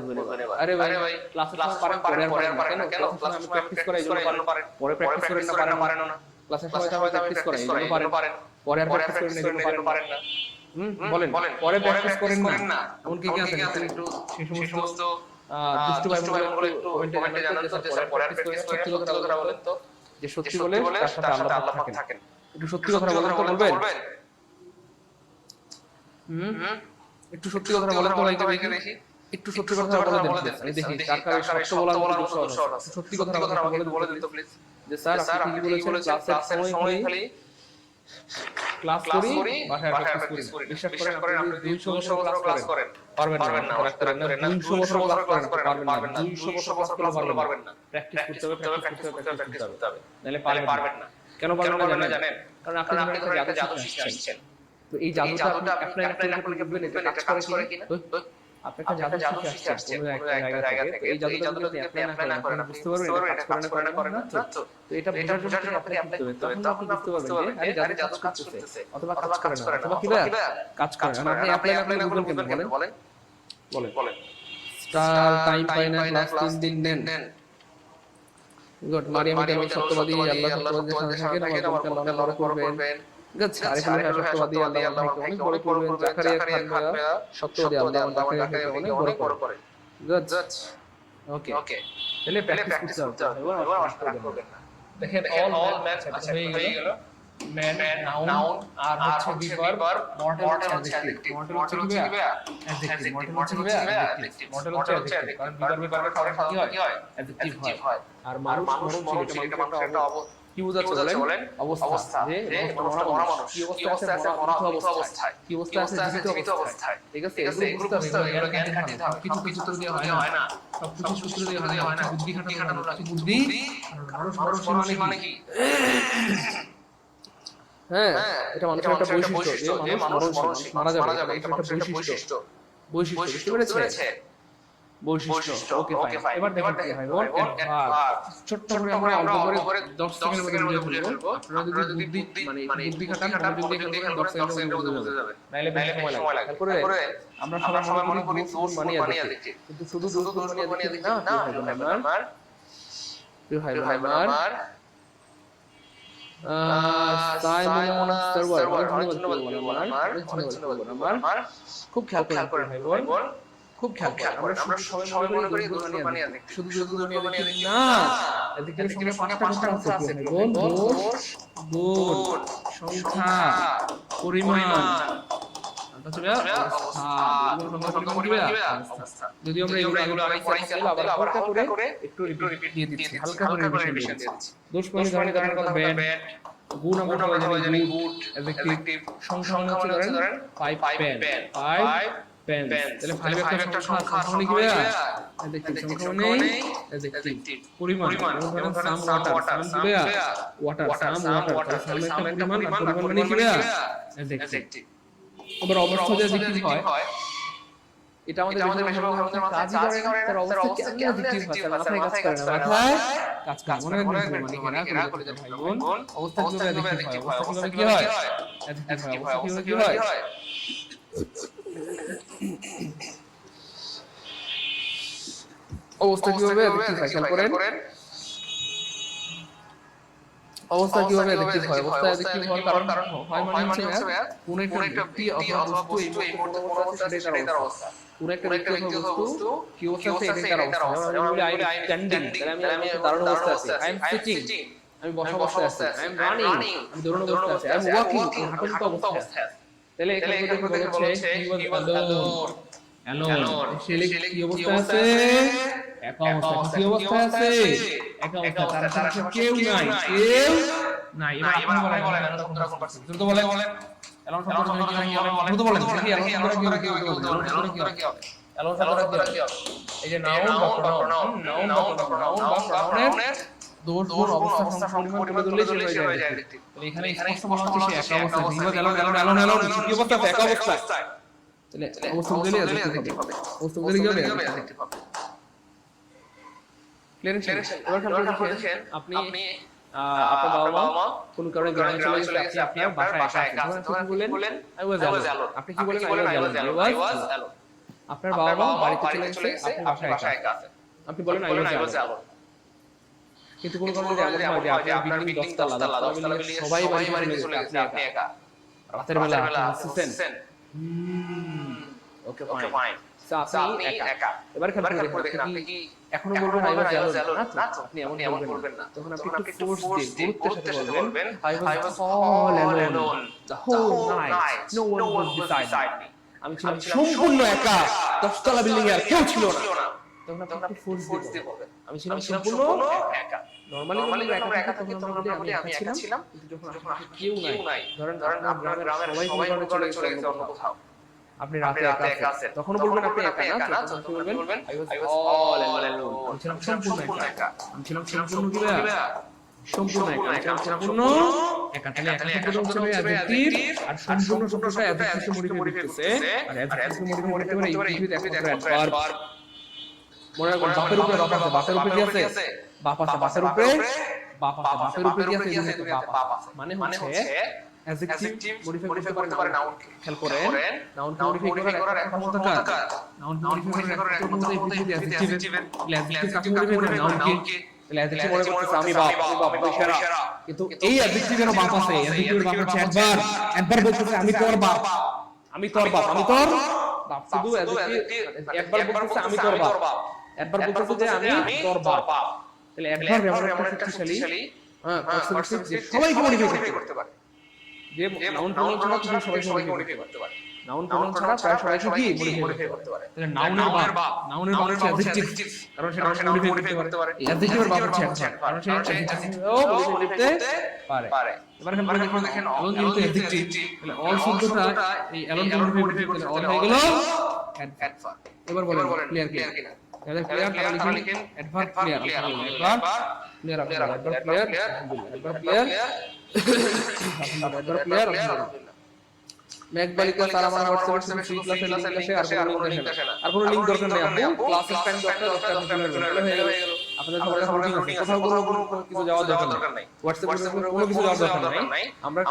আরে ভাই ক্লাসের সময় পারেন না কেন? ক্লাসের সময় প্র্যাকটিস করাই জন্য পারেন, পরে প্র্যাকটিস করেন না পারেন না। ক্লাসের সময় আমি প্র্যাকটিস করাই জন্য পারেন, পরে আর প্র্যাকটিস করেন না জন্য পারেন না। বলেন পরে প্র্যাকটিস করেন না এমন কি কি আছে? একটু সেই সমস্ত দুষ্টু ভাই বোনগুলো একটু কমেন্টে জানান তো যে স্যার পরে আর প্র্যাকটিস করে সত্যি কথা বলেন তো, যে সত্যি বলে তার সাথে আল্লাহ পাক থাকেন। একটু সত্যি কথা বলেন তো, বলবেন? একটু সত্যি কথা বলেন তো ভাইকে দেখি, একটু সত্যি কথা বলে দেন। আমি দেখি কার কার সত্য বলার মতো সত্যি কথা আমাকে বলে দিন তো প্লিজ। যে স্যার আপনি কি বলেছেন ক্লাসের সময় খালি ক্লাস করি বাসায় প্র্যাকটিস করি। বিশ্বাস করেন আপনি 200 বছর ক্লাস করেন পারবেন না, রাখতে না 200 বছর ক্লাস করেন পারবেন না, 200 বছর ক্লাস করলে পারবেন না। প্র্যাকটিস করতে হবে, প্র্যাকটিস করতে হবে, নালে পারবেন না। কেন পারবেন না জানেন? কারণ আপনি ধরেন একটা জাদু শিখে আসছেন, তো এই জাদুটা আপনি অ্যাপ্লাই করবেন, এটা কাজ করে কিনা? আপনি একটা জাদু শিখে আসছেন কোন একটা জায়গা থেকে, এই জাদুটা যদি আপনি অ্যাপ্লাই না করেন আপনি বুঝতে পারবেন এটা কাজ করে না তো এটা বোঝার জন্য আপনি অ্যাপ্লাই করতে হবে, তখন আপনি বুঝতে পারবেন যে আরে জাদু কাজ করতেছে অথবা কাজ করে না, অথবা কিবা কাজ করে না। আপনি অ্যাপ্লাই না করে বুঝবেন কেন? বলেন স্টার টাইম পাই না ক্লাস 3 দিন দেন। গুড। মারিয়াম সত্যবাদী, আল্লাহ সত্যবাদীদের সাথে থাকেন, আল্লাহ করবেন। ঠিক আছে, আরিফুল ভাই সত্যবাদী, আল্লাহ আমার ভাইকে অনেক বড় করবেন। জাকারিয়া খান ভাইয়া সত্যবাদী, আল্লাহ আমার জাকারিয়া ভাইকে অনেক বড় করে। গুড, ওকে। তাহলে প্র্যাকটিস করতে হবে, এবার রাগ করবেন না। দেখেন অল ম্যাচ হয়ে গেল। ম্যান নাউন আর হচ্ছে ভার্ব, মর্টাল হচ্ছে অ্যাডজেক্টিভ। মর্টাল হচ্ছে কি ভাইয়া? অ্যাডজেক্টিভ। মর্টাল হচ্ছে অ্যাডজেক্টিভ। মর্টাল হচ্ছে অ্যাডজেক্টিভ, কারণ বিভার্বের পরে সাধারণত কি হয়? অ্যাডজেক্টিভ হয়। আর মানুষ মরণ ছিল, এটা মানুষের একটা কি বোঝাচ্ছে বলেন? অবস্থা। যে মানুষটা মরা মানুষ, কি অবস্থা আছে? মরা অবস্থায়। কি অবস্থা আছে? জীবিত অবস্থায়। ঠিক আছে, এগুলো বুঝতে হবে, এগুলো জ্ঞান খাটাতে হবে। কিছু সূত্র দিয়ে হয় না, সবকিছু সূত্র দিয়ে হয় না, বুদ্ধি খাটানো লাগে। বুদ্ধি, মানুষ মানে কি? হ্যাঁ, এটা মানুষের একটা বৈশিষ্ট্য যে মানুষ মারা যাবে, এটা মানুষের একটা বৈশিষ্ট্য। বুঝতে পেরেছে? বৈশিষ্ট্য। Okay fine. এবার দেখেন কি হয় বল, ছোট্ট করে আমরা অল্প করে 10 সেকেন্ডের মধ্যে বুঝিয়ে ফেলবো। আপনারা যদি বুদ্ধি মানে বুদ্ধি খাটান, মনোযোগ দিয়ে খেলবেন, 10 সেকেন্ডের মধ্যে বুঝে যাবে। নাইলে বেশি সময় লাগে। তারপরে আমরা সবাই মনে করি দোষ বানিয়ে দেখি, কিন্তু শুধু দোষ বানিয়ে দেখি না। প্রিয় ভাই বোন আমার সাইমন সার্ভার ধন্যবাদ আমার। খুব খেয়াল করেন ভাই বোন, খুব খেয়াল করেন। আমরা সবাই মনে করি দোষ বানিয়ে দেখি, শুধু দোষ বানিয়ে দেখি না। এদিকে সঙ্গে 5টা কথা আছে ভাই বোন। দোষ, গুণ, সংখ্যা, পরিমাণ, যদি আমরা এগুলো আগে পড়াইছি আবার হালকা করে একটু রিপিট দিয়ে দিচ্ছি, হালকা করে রিভিশন দিয়ে দিচ্ছি। দোষ মানে ধরেন কথা ব্যাড, গুণ আমরা সবাই জানি গুড, অ্যাডজেক্টিভ, সংখ্যা হচ্ছে ধরেন 5 পেন। তাহলে 5 একটা সংখ্যা মানে কি ভাইয়া? অ্যাডজেক্টিভ। সংখ্যা মানে অ্যাডজেক্টিভ। পরিমাণ ধরেন সাম ওয়াটার, সাম কি ভাইয়া? Water, some water. তাহলে সাম একটা পরিমাণ, আর পরিমাণ মানে কি ভাইয়া? অ্যাডজেক্টিভ। আবার অবস্থা যদি হয়, এটা আমাদের বেশিরভাগ আমাদের মাথায় কাজ করে, তার অবস্থা কেমন অ্যাডজেক্টিভ হয়, মাথায় কাজ করে না, মাথায় কাজ করে। মনে রাখবেন মানে এরা করে দেন ভাই বোন। অবস্থা কিভাবে অ্যাডজেক্টিভ হয়? অবস্থা কি হয়? অ্যাডজেক্টিভ হয়। অবস্থা কি হয়? অবস্থা কিভাবে অ্যাডজেক্টিভ হয়? খেয়াল করেন অবস্থা কিভাবে অ্যাডজেক্টিভ হয়? অবস্থা অ্যাডজেক্টিভ হওয়ার কারণ হয় মানে হচ্ছে কোন একটা ব্যক্তি অথবা বস্তু এই মুহূর্তে কোন অবস্থা আছে সেটাই তার অবস্থা। কোন একটা ব্যক্তি অথবা বস্তু কি অবস্থা আছে এটাই তার অবস্থা। যেমন আমি বলি আই এম স্ট্যান্ডিং, তাহলে আমি দাঁড়ানো অবস্থায় আছি। আই এম সিটিং, আমি বসা অবস্থায় আছি। আই এম রানিং, আমি দৌড়ানো অবস্থায় আছি। আই এম ওয়াকিং, আমি হাঁটা অবস্থায় আছি। তাহলে এখানে দেখো বলছে হি ওয়াজ অ্যালোন। সে কি অবস্থায় আছে? একা অবস্থায়। কি অবস্থায় আছে? একা অবস্থায়। তার সাথে কেউ নাই। এবার আপনি বলেন এলান শব্দটা কোন পার্সন? দ্রুত বলেন। এলান শব্দটা কি হবে? দ্রুত বলেন। দেখি এলান শব্দটা কি হবে? এলান শব্দটা কি হবে? এই যে নাউন বা প্রনাউন, নাউন বা প্রনাউনের দোষ গুণ অবস্থা পরিমাণ বলে দিলে সে হয়ে যায় অ্যাডজেক্টিভ। তাহলে এখানে স্পষ্ট বলা হচ্ছে সে একা অবস্থায়। হি ওয়াজ এলান কি অবস্থায়? একা অবস্থায়। তাহলে অবস্থা বলে অ্যাডজেক্টিভ হবে। অবস্থা বলে কি হবে? অ্যাডজেক্টিভ হবে। ক্লিয়ার? এবার খেয়াল দেখেন আপনি আপনার বাবা মা কোন কারণে গ্রামে চলে গেছে, আপনি আপনার বাসায় একা আছেন। তখন কি বলেন? I was alone. আপনি কি বলেন? I was alone. আপনার বাবা মা বাড়িতে চলে গেছে, আপনি বাসায় একা আছেন। আপনি বলেন আই ওয়াজ অ্যালোন। কিন্তু কোন কারণে এমন হয় যে আপনার বিল্ডিং 10 তলা মিলে সবাই বাড়িতে চলে গেছে, আপনি একা রাতের বেলা আসছেন। Okay fine. আপনি একা। এবার খেয়াল করে দেখেন আপনি কি এখনো বলবেন আই ওয়াজ অ্যালোন? না, আপনি এমন বলবেন না। তখন আপনি একটু ফোর্স দিয়ে গুরুত্বের সাথে বলবেন I was all alone the whole night, no one was beside me. আমি ছিলাম সম্পূর্ণ একা, 10 তলা বিল্ডিং এ আর কেউ ছিল না। তখন আপনি একটু ফোর্স দিয়ে বলবেন আমি ছিলাম সম্পূর্ণ একা। নরমালি যখন একা থাকি তখন আমরা বলি আমি একা ছিলাম, কিন্তু যখন কেউ নাই, ধরেন আপনার গ্রামের সবাই চলে গেছে অন্য কোথাও, আপনি রাতে একা আছেন, তখন বলবেন আপনি একা না, তখন বলবেন আই ওয়াজ অল অ্যালোন। আমি ছিলাম সম্পূর্ণ একা। আমি ছিলাম সম্পূর্ণ কি ভাইয়া? সম্পূর্ণ একা। সম্পূর্ণ একা। তাহলে একা শব্দটা হচ্ছে অ্যাডজেক্টিভ, আর সম্পূর্ণ শব্দটা অ্যাডজেক্টিভ মডিফাই করতেছে, আর অ্যাডজেক্টিভ মডিফাই করতে পারে ইনফিনিটিভ একটা ভার্ব। মনে রাখবেন বাপের উপরে বাপ আছে, বাপের উপরে কি আছে? বাপ আছে। বাপের উপরে বাপ আছে, বাপের উপরে কি আছে? এই দুটো বাপ আছে। মানে হচ্ছে অ্যাডজেক্টিভ মডিফাই করতে পারে নাউনকে। খেয়াল করেন নাউনকে মডিফাই করার একটা ক্ষমতা কার? নাউনকে মডিফাই করার একটা ক্ষমতা এই পৃথিবীতে অ্যাডজেক্টিভের। অ্যাডজেক্টিভ কাকে মডিফাই করে? নাউনকে। তাহলে অ্যাডজেক্টিভ মনে করতেছে আমি বাপ, আমি সেরা। কিন্তু এই অ্যাডজেক্টিভের বাপ আছে, অ্যাডজেক্টিভের বাপ হচ্ছে অ্যাডভার্ব। অ্যাডভার্ব বলতেছে আমি তোর বাপ, আমি তোর বাপ, আমি তোর বাপ। শুধু অ্যাডজেক্টিভ অ্যাডভার্ব বলতেছে আমি তোর বাপ, অ্যাডভার্ব বলতেছে যে আমি তোর বাপ। তাহলে অ্যাডভার্ব এমন একটা শক্তিশালী পার্সন যে সবাইকে মডিফাই করতে পারে, যে নাউন প্রোনাউন ছাড়া তুমি সবাইকে মডিফাই করতে পারে। নাউন প্রোনাউন ছাড়া প্রায় সবাইকে কি মডিফাই করতে পারে। তাহলে নাউনের বাপ, নাউনের বাপ হচ্ছে অ্যাডজেক্টিভ, কারণ সেটা মডিফাই করতে পারে। অ্যাডজেক্টিভের বাপ হচ্ছে অ্যাডভার্ব, কারণ সে অ্যাডজেক্টিভও মডিফাই করতে পারে। এবার এখানে দেখেন অ্যালোন যেহেতু অ্যাডজেক্টিভ, তাহলে অল শব্দটা এই অ্যালোন কে মডিফাই করতে অল হয়ে গেল অ্যাডভার্ব। এবার বলেন ক্লিয়ার কিনা? তাহলে ক্লিয়ার, তাহলে লিখেন adverb clear, adverb clear, adverb clear, adverb clear, adverb clear. মেঘ বালিকা স্যার আমার হোয়াটসঅ্যাপে শুধু ক্লাসের লিংক আসে, আর কোনো লিংক আসে না। আর কোনো লিংক দরকার নেই আপু, ক্লাসের টাইম 10টা হয়ে গেল। আপনাদের সবার কাছে রুটিন আছে, কোথাও কোনো কিছু যাওয়ার দরকার নাই, হোয়াটসঅ্যাপে কোনো কিছু যাওয়ার দরকার নাই। আমরা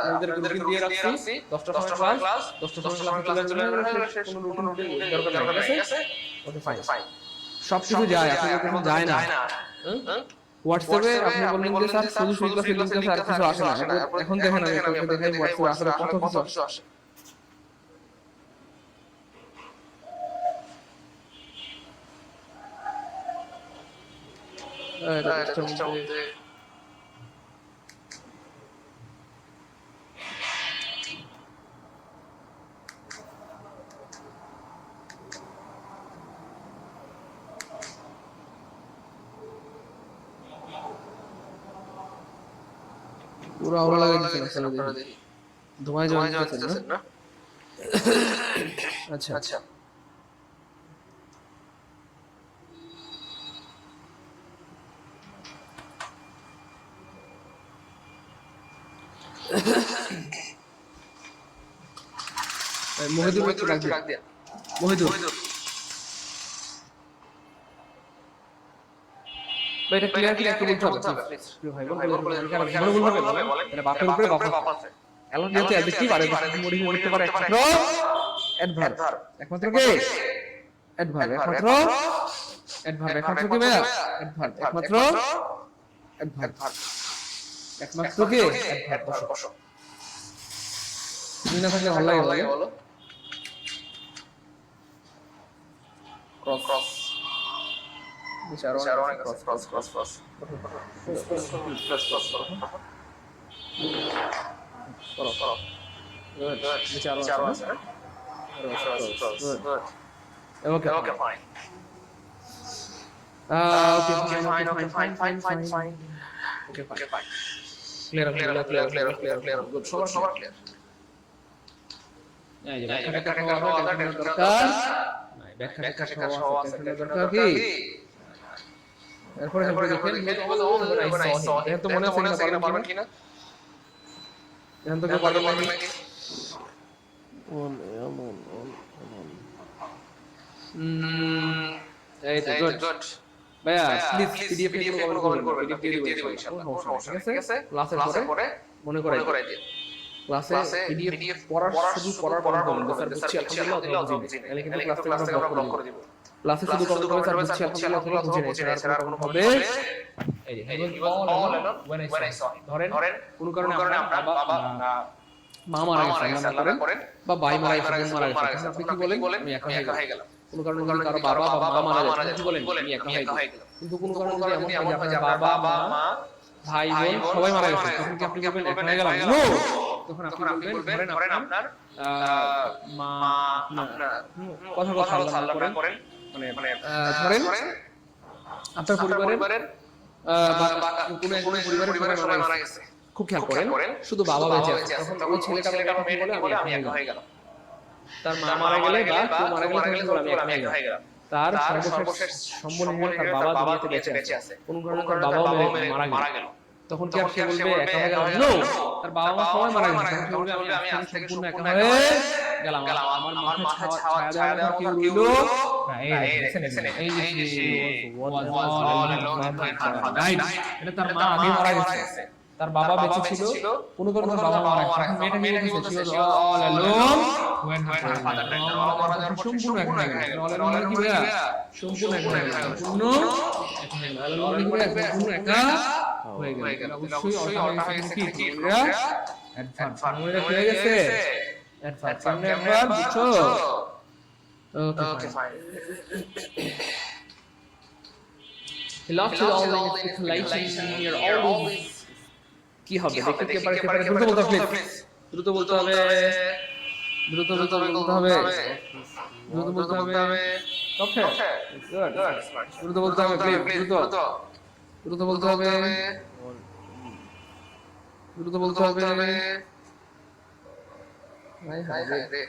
আমাদের রুটিন দিয়ে রাখছি 10টার সময় ক্লাস, 10টার সময় ক্লাস চলে আসবে, কোনো রুটিন দরকার নাই, আছে ওকে ফাইন। সবকিছু যায়, আপনাদের যায় না। হোয়াটসঅ্যাপে আপনি বললেন যে স্যার শুধু ক্লাসের লিংক আছে, আর কিছু আসে না। এখন দেখেন আমি আপনাকে দেখাই হোয়াটসঅ্যাপে আসলে কত কিছু আসে। পুরো আওড়া লাগে দিচ্ছেন আপনারা, দেখি ধোঁয়ায় জ্বলতেছেন না? আচ্ছা আচ্ছা, মহিদুর একটু ডাক দিয়া, মহিদুর ভাই এটা ক্লিয়ার একটু বলতে হবে প্লিজ। ভাই বলেন কেন বলবেন বলেন, এটা বাপের উপরে বাপ আছে। এলন যেহেতু অ্যাডজেক্টিভ আর মডিফাই করতে পারে একমাত্র অ্যাডভার্ব, একমাত্র কি অ্যাডভার্ব, একমাত্র অ্যাডভার্ব, একমাত্র কি ভাইয়া অ্যাডভার্ব, একমাত্র অ্যাডভার্ব, একমাত্র কি অ্যাডভার্ব। বসো, তুমি না থাকলে ভালো লাগে বলো। ক্রস বিচারো অনেক আছে, cross cross cross plus plus করো করো করো, বিচারো আছে না? Okay okay fine, okay fine, okay fine, clear, good, সবার ক্লিয়ার। এই যে ব্যাখ্যা খাওয়া দরকার নাই, ব্যাখ্যা খাওয়া দরকার কি? এরপরে দেখেন এখন তো মনে আছে কিনা, পারবেন কিনা? এখন তো কেউ পারবেন নাকি? এই তো গুড ভাইয়া, প্লিজ পিডিএফ এ কোনো কমেন্ট করবেন, পিডিএফ দিয়ে দিব ইনশাআল্লাহ, ঠিক আছে? ক্লাসের পরে মনে করাই দিন। ক্লাসে পিডিএফ পড়ার শুধু পড়ার কমেন্ট করবেন, স্যার বুঝছি আলহামদুলিল্লাহ অথবা বুঝি না, কিন্তু ক্লাস থেকে আমরা ব্লক করে দিব। ক্লাসে শুধু কমেন্ট করবেন স্যার বুঝছি আলহামদুলিল্লাহ অথবা বুঝি না, স্যার আর কোনো হবে। এই যে he was all alone when I saw him, ধরেন কোন কারণে আপনার বাবা মা মারা গেছে আল্লাহ করেন, বা ভাই মারা গেছে, আপনি কি বলেন? আমি একা হয়ে গেলাম। কোন কারণে যদি কারো বাবা বা মা মারা গেছে, কি বলেন? আমি একা হয়ে গেলাম। কিন্তু কোন কারণে যদি এমন হয় যে আপনার বাবা মা ভাই বোন সবাই মারা গেছে, তখন কি আপনি বলবেন একা হয়ে গেলাম? নো, তখন আপনি বলবেন ধরেন আপনার মা কথা আল্লাহ করেন, মানে ধরেন আপনার পরিবারের কোনো পরিবারের সবাই মারা গেছে, খুব খেয়াল করেন, শুধু বাবা বেঁচে আছে, তখন ওই ছেলেটা বলে আমি একা হয়ে গেলাম। তার মা মারা গেলে বা কেউ মারা গেলে তখন আমি একা হয়ে গেলাম। তার সর্বশেষ সম্বল তার বাবা দুনিয়াতে বেঁচে আছে, কোন কারণে তার বাবাও মারা গেল, তখন কি আপনি বলবে একা হয়ে গেলাম? নো, তার বাবা মা সবাই মারা গেছে, তখন বলবে আমি আজ থেকে সম্পূর্ণ একা হয়ে গেলাম, আমার মাথায় ছায়া দেওয়ার কেউ রইল না। এই যে ওয়াজ অল অ্যালোন, এটা তার মা আগে মারা গেছে, তার বাবা বেঁচে ছিল, কোনো কারণে তার বাবা মারা গেছে। এখন মেয়েটা কি বলতেছে? She was all alone when her father died. বাবা মারা যাওয়ার পর সম্পূর্ণ একা হয়ে গেল। all alone মানে কি ভাইয়া? সম্পূর্ণ একা হয়ে গেল। সম্পূর্ণ একা হয়ে গেল। all alone মানে কি ভাইয়া? সম্পূর্ণ একা হয়ে গেল। অবশ্যই অল্টা হয়ে গেছে কি তোমরা? অ্যাডভান্স। তোমরা কি হয়ে গেছে? অ্যাডভান্স। সামনে অ্যাডভান্স বুঝছো? Okay fine. He lost all the speculation here, all these কি হবে দেখতে কি পারে দ্রুত বলতে হবে দ্রুত বলতে হবে ওকে গুড দ্রুত বলতে হবে প্লিজ দ্রুত বলতে হবে হাই হাই রে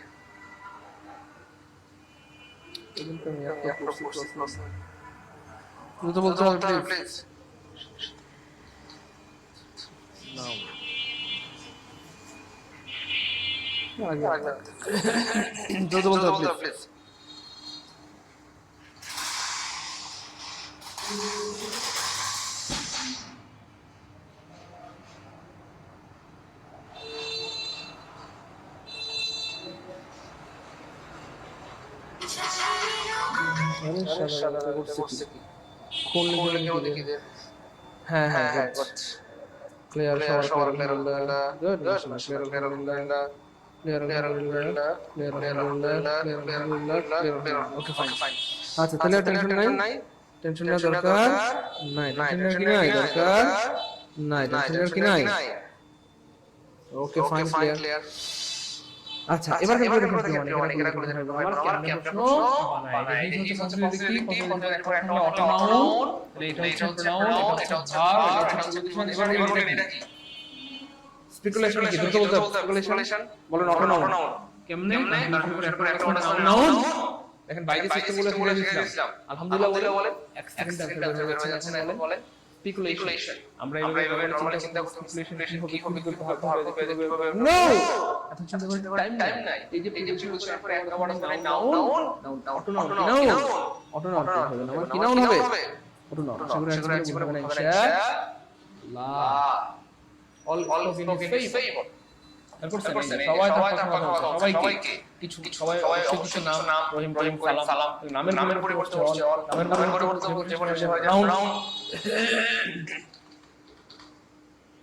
কিন্তু আমি একটা প্রশ্ন দ্রুত বলতে হবে প্লিজ নাও দ্রুত বলতে হবে প্লিজ হ্যাঁ হ্যাঁ ক্লিয়ার সবার clear good clear okay fine আচ্ছা তাহলে টেনশন না দরকার নাই টেনশন কি নাই ওকে ফাইন ক্লিয়ার আচ্ছা এবার অনেকেরা করে দেখো আমার কেমন প্রশ্ন বানায় এই হচ্ছে পসিবিলিটি একটা অটো নাউন এটা হচ্ছে নাউন এটা হচ্ছে ভার্ব এটা হচ্ছে পজিশন এবার এটা কি স্পেকুলেশন কি দ্রুত বলতে হবে স্পেকুলেশন বলেন অটো নাউন কেমনে তারপর একটা নাউন দেখেন বাইরে সিস্টেমগুলো শিখে গেছিলাম আলহামদুলিল্লাহ বলেন এক সেকেন্ড এখন বলেন স্পেকুলেশন আমরা এইভাবে নরমালি চিন্তা করতে স্পেকুলেশন কি হবে নো এত চিন্তা করতে টাইম নাই এই যে পজিশন পরে একটা ওয়ার্ড আছে নাউন অটো নাউন হবে না কি নাউন হবে অটো নাউন সেগুলো একবার বলবো না ইনশাআল্লাহ অল স্পোকেন ইজ ফেভার তারপর সবাই সবাইকে কিছু সবাই অবশ্যই কিছু নাম রহিম সালাম নামের পরিবর্তে হচ্ছে অল নামের পরিবর্তে যেমন noun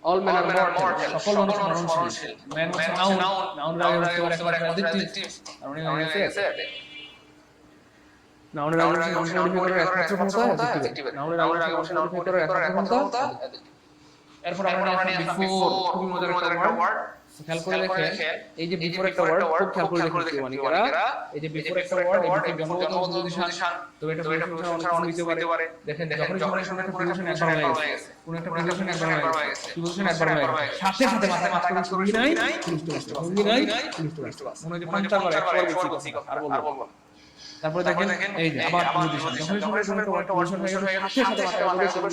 all men are mortal সকল মানুষ মরণশীল ম্যান হচ্ছে নাউন আগে হচ্ছে একটা অ্যাডজেক্টিভ আর উনি হচ্ছে নাউনের আগে হচ্ছে নাউন মডিফাই করার একটা ক্ষমতা অ্যাডজেক্টিভ নাউনের আগে হচ্ছে নাউন মডিফাই করার একটা ক্ষমতা এরপর আমরা নিয়ে বিফোর খুবই মজার একটা ওয়ার্ড খেয়াল করে দেখেন এই যে বিফোর একটা ওয়ার্ড খুব খেয়াল করে দেখতে মানে কারা এই যে বিফোর একটা ওয়ার্ড এই যে জন্মগত পজিশন তো এটা পজিশন অনেক কিছু হতে পারে দেখেন যখন একটা পজিশন একবার হয়ে গেছে কোন একটা পজিশন একবার হয়ে গেছে পজিশন একবার হয়ে গেছে সাথে সাথে মাথা কাজ করবি নাই সঙ্গী নাই মনে হয় যে পঞ্চাশবার একবার বেশি কথা আর বলবো তারপরে দেখেন এই যে আবার পজিশন যখন একটা পজিশন হয়ে গেছে সাথে সাথে মাথা কাজ করবি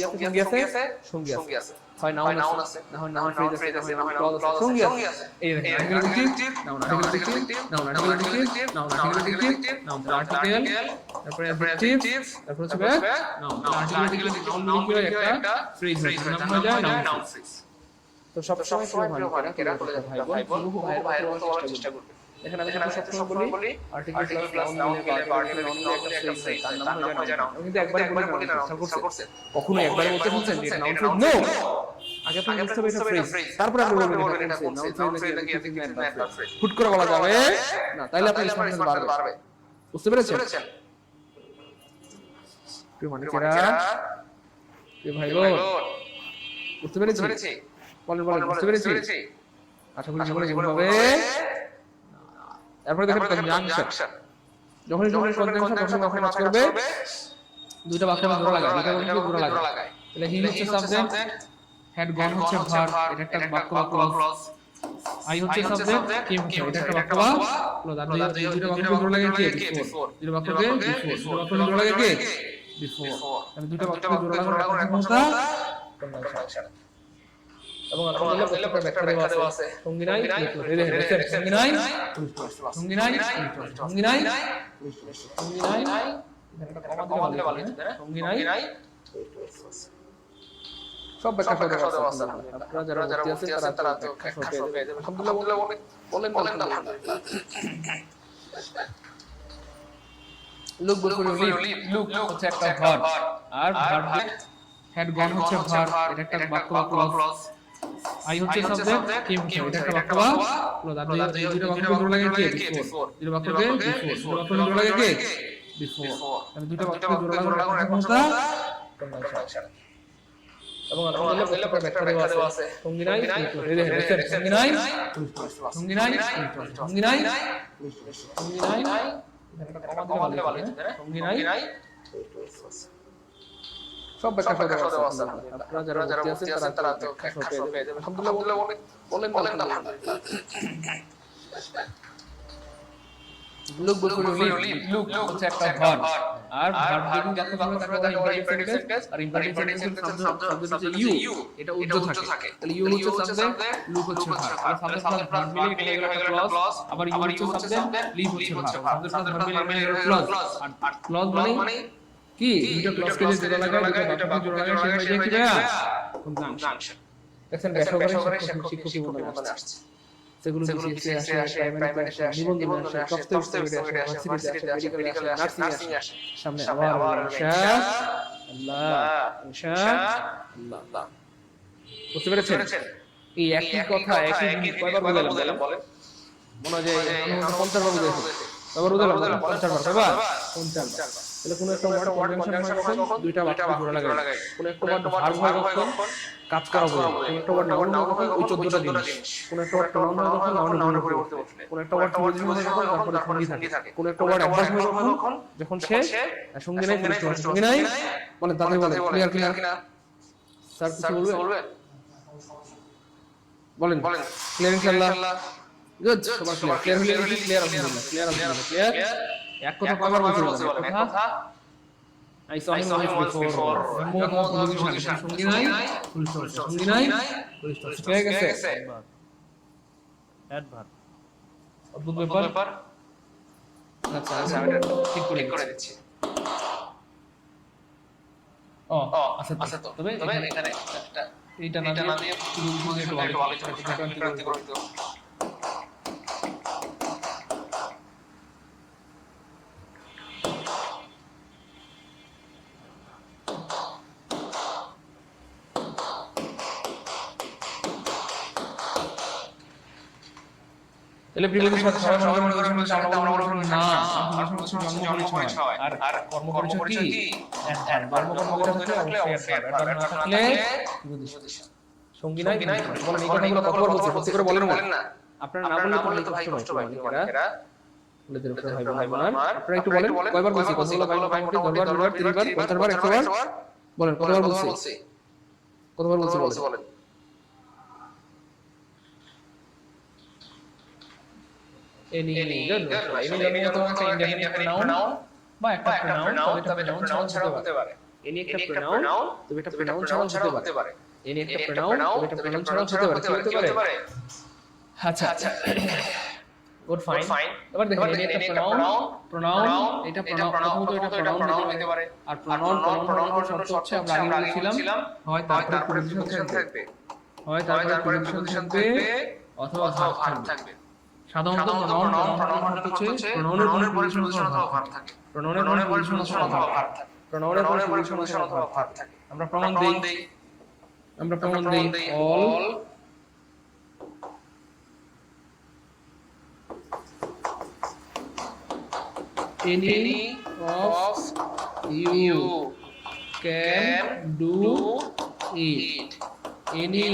সঙ্গী আছে হয় নাউন আছে না হয় নাউন ফ্রেজ আছে না হয় নাউন ক্লজ সঙ্গী আছে এই দেখেন article noun article noun article তারপরে অ্যাডজেক্টিভ তারপর হচ্ছে ভার্ব নাউন আর্টিকেল নাউন মিলে একটা ফ্রেজ নাম হয়ে যায় নাউন ফ্রেজ তো সব সময় ভাইরা করে ভাই বোন ভাইয়ের মতো বলার চেষ্টা করবে দেখেন আমি সবসময় বলি আর্টিকেল প্লাস নাউন মিলে বা আর্টিকেল নাউন মিলে একটা ফ্রেজ তার নাম হয়ে যায় নাউন কিন্তু একবার বলি না চেষ্টা করছে কখনো একবার বলতে বলছেন যে নাউন ফ্রেজ নো আগে আপনি বুঝতে হবে এটা ফ্রেজ তারপর আপনি বলবেন এটা কোন নাউন ফ্রেজ নাকি অ্যাডজেক্টিভ হুট করে বলা যাবে না তাইলে আপনি স্মার্টনেস বাড়বে বুঝতে পেরেছেন প্রিয় মানিকেরা প্রিয় ভাই বোন বুঝতে পেরেছি বলেন বুঝতে পেরেছি আশা করি জীবনে হবে এরপর দেখেন কনজাংশন যখন কনজাংশন তখন কাজ করবে দুইটা বাক্য জোড়া লাগায় তাহলে হি হচ্ছে সাবজেক্ট had gone হচ্ছে ভার্ব এটা একটা বাক্য ক্লজ আই হচ্ছে সাবজেক্ট কিম হচ্ছে এটা একটা বাক্য ক্লজ আর দুইটা বাক্য জোড়া লাগে কি বিফোর দুইটা বাক্যকে বিফোর বাক্য জোড়া লাগে কি বিফোর আমি দুইটা বাক্য জোড়া লাগানোর একটা ক্ষমতা কনজাংশন এবং আলহামদুলিল্লাহ প্রত্যেকটা ব্যাখ্যা দেওয়া আছে সঙ্গী নাই এই দেখেন সঙ্গী নাই এটা কমা দিলে ভালো হতো না সঙ্গী নাই সব ব্যাখ্যা সহ দেওয়া আছে। আপনারা যারা ভর্তি আছেন তারা তো ব্যাখ্যা সহ পেয়ে যাবেন। আলহামদুলিল্লাহ বলেন আলহামদুলিল্লাহ। Look before you leave, look হচ্ছে একটা ভার্ব, আর ভার্ব হ্যাড গন হচ্ছে ভার্ব, এটা একটা বাক্য বা ক্লজ। আই হচ্ছে সাবজেক্ট, কিম হচ্ছে এটা একটা বাক্য বা ক্লজ। আর দুইটা বাক্য জোড়া লাগে কি বিফোর, দুইটা বাক্যকে বিফোর, দুইটা বাক্য জোড়া লাগে কি বিফোর। আমি দুইটা বাক্যকে জোড়া লাগানোর একটা ক্ষমতা কনজাংশন। এবং আলহামদুলিল্লাহ প্রত্যেকটা ব্যাখ্যা দেওয়া আছে। সঙ্গী নাই, এই দেখেন সঙ্গী নাই, সঙ্গী নাই, সঙ্গী নাই, সঙ্গী নাই, এটা কমা দিলে ভালো হতো না। সঙ্গী নাই, সব ব্যাখ্যা সহ দেওয়া আছে। আপনারা যারা ভর্তি আছেন তারা তো ব্যাখ্যা সহ পেয়ে যাবেন। আলহামদুলিল্লাহ বলেন আলহামদুলিল্লাহ। Look before you leave, look হচ্ছে একটা ভার্ব, আর ভার্ব যখন যাকে ভাবে তাকে বলা ইম্পারেটিভ সেন্টেন্স। আর ইম্পারেটিভ সেন্টেন্সের সাবজেক্ট হচ্ছে ইউ, এটা উর্ধ্ব থাকে। তাহলে ইউ হচ্ছে সাবজেক্ট, লুক হচ্ছে ভার্ব। আর সাবজেক্ট প্লাস ভার্ব মিলে এটা একটা ক্লজ। আবার ইউ হচ্ছে সাবজেক্ট, লিভ হচ্ছে ভার্ব। সাবজেক্ট প্লাস ভার্ব মিলে এটা ক্লজ। আর ক্লজ মানে কি দুটো ক্লজকে যে জোড়া লাগায়, দুটো বাক্যকে জোড়া লাগায়, সেটা কি ভাইয়া কনজাংশন। দেখেন ব্যাখ্যা করে শিক্ষক কি বলে আসছে, সেগুলো সিএসসি আসে, প্রাইমারি আসে, নিবন্ধনে আসে, সফটওয়্যার স্টোরে আসে, ভার্সিটিতে আসে, মেডিকেলে আসে, নার্সিং আসে। সামনে আবার ইনশাআল্লাহ। বুঝতে পেরেছেন? এই একই কথা একই জিনিস কয়বার বললাম বলেন? মনে হয় যে 50 বার বলেছি। কয়বার বললাম? 50 বার। কয়বার? 50 বার। তাহলে কোন একটা ওয়ার্ড কনজাংশন হয় কখন? দুইটা বাক্য জোড়া লাগায়। কোন একটা ওয়ার্ড ভার্ব হয় কখন? কাজ করা হবে। কোন একটা ওয়ার্ড নাউন হয় কখন? ওই 14টা জিনিস। কোন একটা ওয়ার্ড প্রনাউন হয় কখন? নাউনের পরিবর্তে বসলে। কোন একটা ওয়ার্ড পজিশন হয় কখন? তারপরে সঙ্গী থাকে। কোন একটা ওয়ার্ড অ্যাডভার্ব হয় কখন? যখন সে সঙ্গী নাই, সঙ্গী নাই বলেন, তাদের বলে ক্লিয়ার কিনা? স্যার কিছু বলবে? বলেন ক্লিয়ার ইনশাআল্লাহ। গুড, সবার ক্লিয়ার হলে ক্লিয়ার ক্লিয়ার। এক কথা কয়বার বলতে বলেন? এক কথা I saw him once before. সঙ্গী নাই, সঙ্গী নাই, হয়ে গেছে। অ্যাডভার্ব অদ্ভুত ব্যাপার। আচ্ছা আমি এটা ঠিক করে দিচ্ছি। আচ্ছা তো তবে এখানে এইটা না দিয়ে একটু ভালো ক্রান্তি করে দিতে। তাহলে প্রিপোজিশন সবাই মনে করছেন আমরা বলবো না, প্রিপোজিশন হচ্ছে জন্ম পরিচয় আর কর্ম পরিচয় কি কর্ম পরিচয় থাকলে অবশ্যই অ্যাডভার্ব না থাকলে প্রিপোজিশন। সঙ্গী নাই বলেন, এই কথাগুলো কতবার বলছি সত্যি করে বলেন না। আপনারা না বললে তো ভাই কষ্ট পাবে মালিকেরা, বলেদের উপরে হয় বলার। আপনারা একটু বলেন কয়বার বলছি কথাগুলো? ভাই মোটামুটি 10 বার 20 বার 30 বার 50 বার 100 বার বলেন। কতবার বলছি? কতবার বলছি বলেন? any good any তো একটা ইনডেফিনিট প্রনাউন বা একটা প্রনাউন, তবে এটা প্রনাউন ছাড়া হতে পারে। any একটা প্রনাউন তবে এটা প্রনাউন ছাড়া হতে পারে। any একটা প্রনাউন তবে এটা প্রনাউন ছাড়া হতে পারে। আচ্ছা গুড ফাইন। এবার দেখেন any একটা প্রনাউন এটা প্রথমত এটা প্রনাউন হতে পারে। আর প্রনাউন শর্ত হচ্ছে আমরা আগে বলেছিলাম হয় তারপরে প্রিপোজিশন থাকবে, হয় তারপরে প্রিপোজিশন থাকবে অথবা ভার্ব থাকবে। সাধারণত প্রনাউন হচ্ছে প্রনাউনের পজিশন অথবা ভার্ব থাকে। প্রনাউনের পজিশন অথবা ভার্ব থাকে। প্রনাউনের পজিশন অথবা ভার্ব থাকে। আমরা প্রমাণ দেই all any of you can do it. any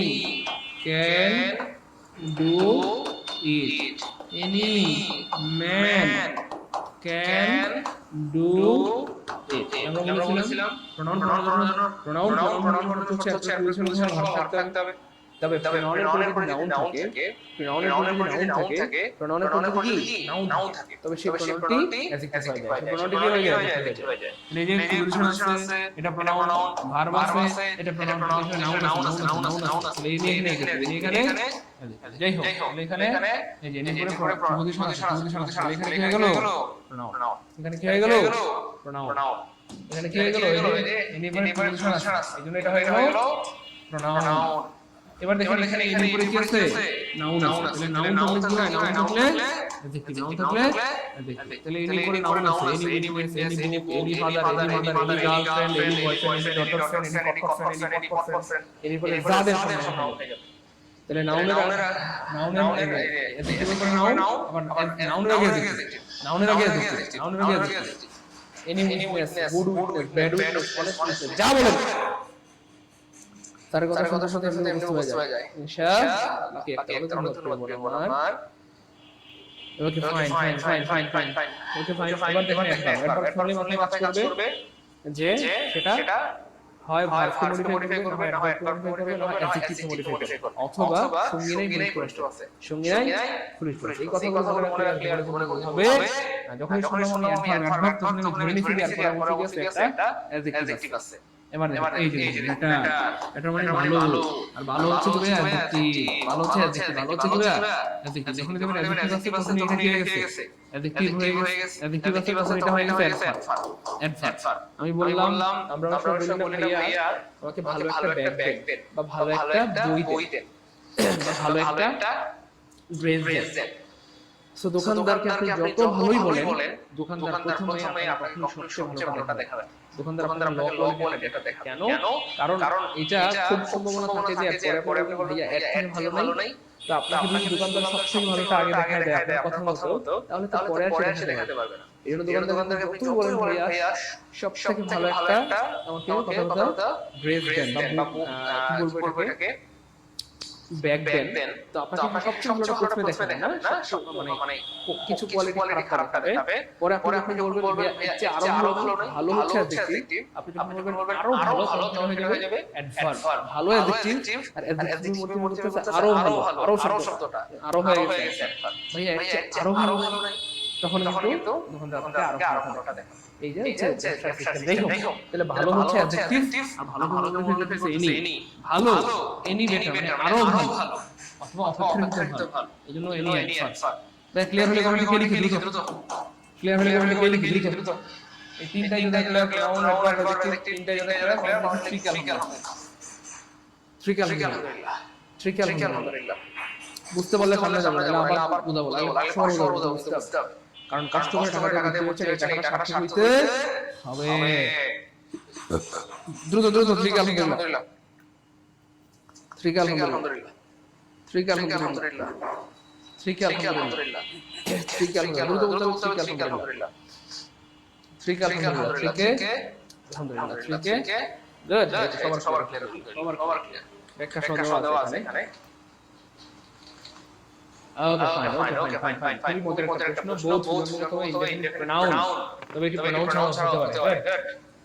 can do it. any man can do it. আমরা বলেছিলাম প্রনাউন হচ্ছে একটা প্রিপোজিশন ভার্ব থাকতে হবে। তবে প্রনাউনের পরে যদি নাউন থাকে, প্রনাউনের পরে কি নাউন থাকে, তবে সেই প্রনাউনটি অ্যাডজেক্টিভ হয়ে যায়। প্রনাউনটি কি হয়ে যায়? এই যে প্রিপোজিশন আছে, এটা প্রনাউন, ভার্ব আছে, এটা প্রনাউন, নাউন আছে। এই নিয়ে এখানে যাই হোক এখানে এই যে এর পরে প্রিপোজিশন আছে, এখানে কি হয়ে গেল? প্রনাউন। এখানে কি হয়ে গেল? প্রনাউন। এখানে কি হয়ে গেল? এই যে এর পরে প্রিপোজিশন আছে, এইজন্য এটা হয়ে গেল প্রোনাউন এবার দেখেন এখানে এর উপরে কি আছে নাউন আছে তাহলে নাউন থাকলে কি হয় নাউন থাকলে অ্যাডজেক্টিভ নাউন থাকলে অ্যাডজেক্টিভ তাহলে এর উপরে নাউন আছে any witness any book any father any mother any girlfriend any boyfriend any daughter friend any cot friend any pot friend এর উপরে যাদের নাউন হয়ে গেল তাহলে নাউনের অ্যাডজেক্টিভ উপরে নাউন আবার নাউনের আগে অ্যাডজেক্টিভ নাউনের আগে adjective any witness good witness bad witness honest witness যা বলেন তার কথার সাথে বুঝতে হয়ে যায় ইনশাআল্লাহ কি একটা ধন্যবাদ আমার ওকে ফাইন ওকে ফাইন এবার দেখেন একবার ফর্মুলা মাথায় কাজ করবে যে সেটা হয় ভার্বকে মডিফাই করবে না হয় অ্যাডভার্ব মডিফাই করবে না হয় অ্যাডজেক্টিভ মডিফাই করবে অথবা সঙ্গী নাই সঙ্গী নাই ফুল এই কথাগুলো মনে রাখলে মনে হবে যখন শুনলাম আমি অ্যাডভার্ব তখন আমি ধরে নিছি আর পরে বুঝে গেছে একটা অ্যাডজেক্টিভ আছে এবার এই যে এটা মানে ভালো আর ভালো হচ্ছে তুমি অ্যাডজেক্টিভ ভালো হচ্ছে অ্যাডজেক্টিভ ভালো হচ্ছে তুমি অ্যাডজেক্টিভ যখন তুমি অ্যাডজেক্টিভ আছে তখন এটা কি হয়ে গেছে অ্যাডজেক্টিভ হয়ে গেছে অ্যাডজেক্টিভ আছে তখন এটা হয়ে গেছে অ্যাডভার্ব আমি বললাম আমরা সব বলি না ভাইয়া আমাকে ভালো একটা ব্যাগ দেন বা ভালো একটা বই দেন বা ভালো একটা ড্রেস দেন সো দোকানদারকে আপনি যত ভালোই বলেন দোকানদার প্রথমে আপনাকে সবচেয়ে ভালোটা দেখাবে দোকানদার আপনাকে ল বলে এটা দেখাবে কেন কারণ এটা খুব সম্ভাবনা থাকে যে পরে ভাইয়া এর থেকে ভালো নাই তো আপনাকে যদি দোকানদার সবচেয়ে ভালোটা আগে দেখায় দেয় আপনার কথা মতো তাহলে তো পরে এসে দেখাতে পারবে না এই জন্য দোকানদারকে আপনি যত বলেন ভাইয়া সবথেকে ভালো একটা আমাকে কথা ড্রেস দেন বা কি বলবো এটাকে ব্যাগ দেন তো আপনাকে সবচেয়ে ভালোটা প্রথমে দেখাবে না মানে কিছু কোয়ালিটি খারাপ দেখাবে পরে আপনি বলবেন যে আরো ভালো হচ্ছে অ্যাডজেক্টিভ আপনি যখন বলবেন আরো ভালো তখন হয়ে যাবে অ্যাডভার্ব ভালো অ্যাডজেক্টিভ আর অ্যাডজেক্টিভ মধ্যে হচ্ছে আরো ভালো আরো শব্দটা আরো হয়ে গেছে ভাইয়া আরো ভালো তখন কিন্তু দোকানদার আপনাকে আরো ভালোটা দেখাবে এই যে দেখো তাহলে ভালো হচ্ছে অ্যাডজেক্টিভ আর ভালো হচ্ছে এনি ভালো এনি বেটার আরো ভালো অথবা অপেক্ষাকৃত ভালো এইজন্য এনি অ্যাডভার্ব তাই ক্লিয়ার হলে কমেন্টে লিখে দ্রুত ক্লিয়ার হলে কমেন্টে লিখে দ্রুত এই তিনটাই যদি ক্লিয়ার নাউন অ্যাডভার্ব অ্যাডজেক্টিভ তিনটাই যদি ক্লিয়ার ট্রিকাল আলহামদুলিল্লাহ বুঝতে পারলে সামনে যাবো না আবার বুঝাবো সবার বুঝতে হবে কারণ কাস্টমার টাকা দিয়ে বলছে এই টাকাটা সার্থক হইতে হবে দ্রুত ট্রিকাল আলহামদুলিল্লাহ ট্রিকাল আলহামদুলিল্লাহ ট্রিকাল আলহামদুলিল্লাহ ট্রিকাল আলহামদুলিল্লাহ ট্রিকাল আলহামদুলিল্লাহ ট্রিকাল আলহামদুলিল্লাহ আলহামদুলিল্লাহ ট্রিকে গুড সবার ক্লিয়ার ব্যাখ্যা সহ দেওয়া আছে এখানে Okay, fine. খুবই মজার একটা প্রশ্ন both অথবা indefinite pronoun তবে কি pronoun ছাড়াও হতে পারে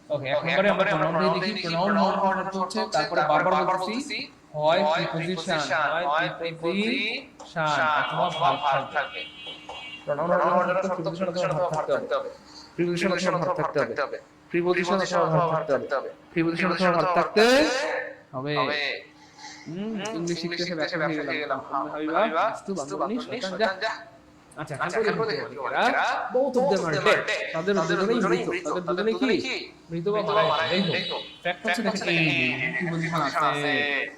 ওকে এক নম্বরে আমরা pronoun দেখি pronoun হওয়ার অর্থ হচ্ছে তারপরে বারবার বলতেছি হয় preposition হয় preposition অথবা verb থাকবে pronoun হওয়ার জন্য শর্ত preposition অথবা verb থাকতে হবে preposition অথবা verb থাকতে হবে preposition অথবা verb থাকতে হবে preposition অথবা verb থাকতে হবে ইংলিশ শিখতে ব্যবসা হয়ে গেলাম হাবিবা বস্তু বান্ধবী শয়তান যা আচ্ছা এখন দেখো এরা both of them are dead তাদের দুজনেই মৃত তাদের দুজনেই কি মৃত বা মারা গেছে দেখো ফ্যাক্ট হচ্ছে দেখেন এই কি পজিশন আছে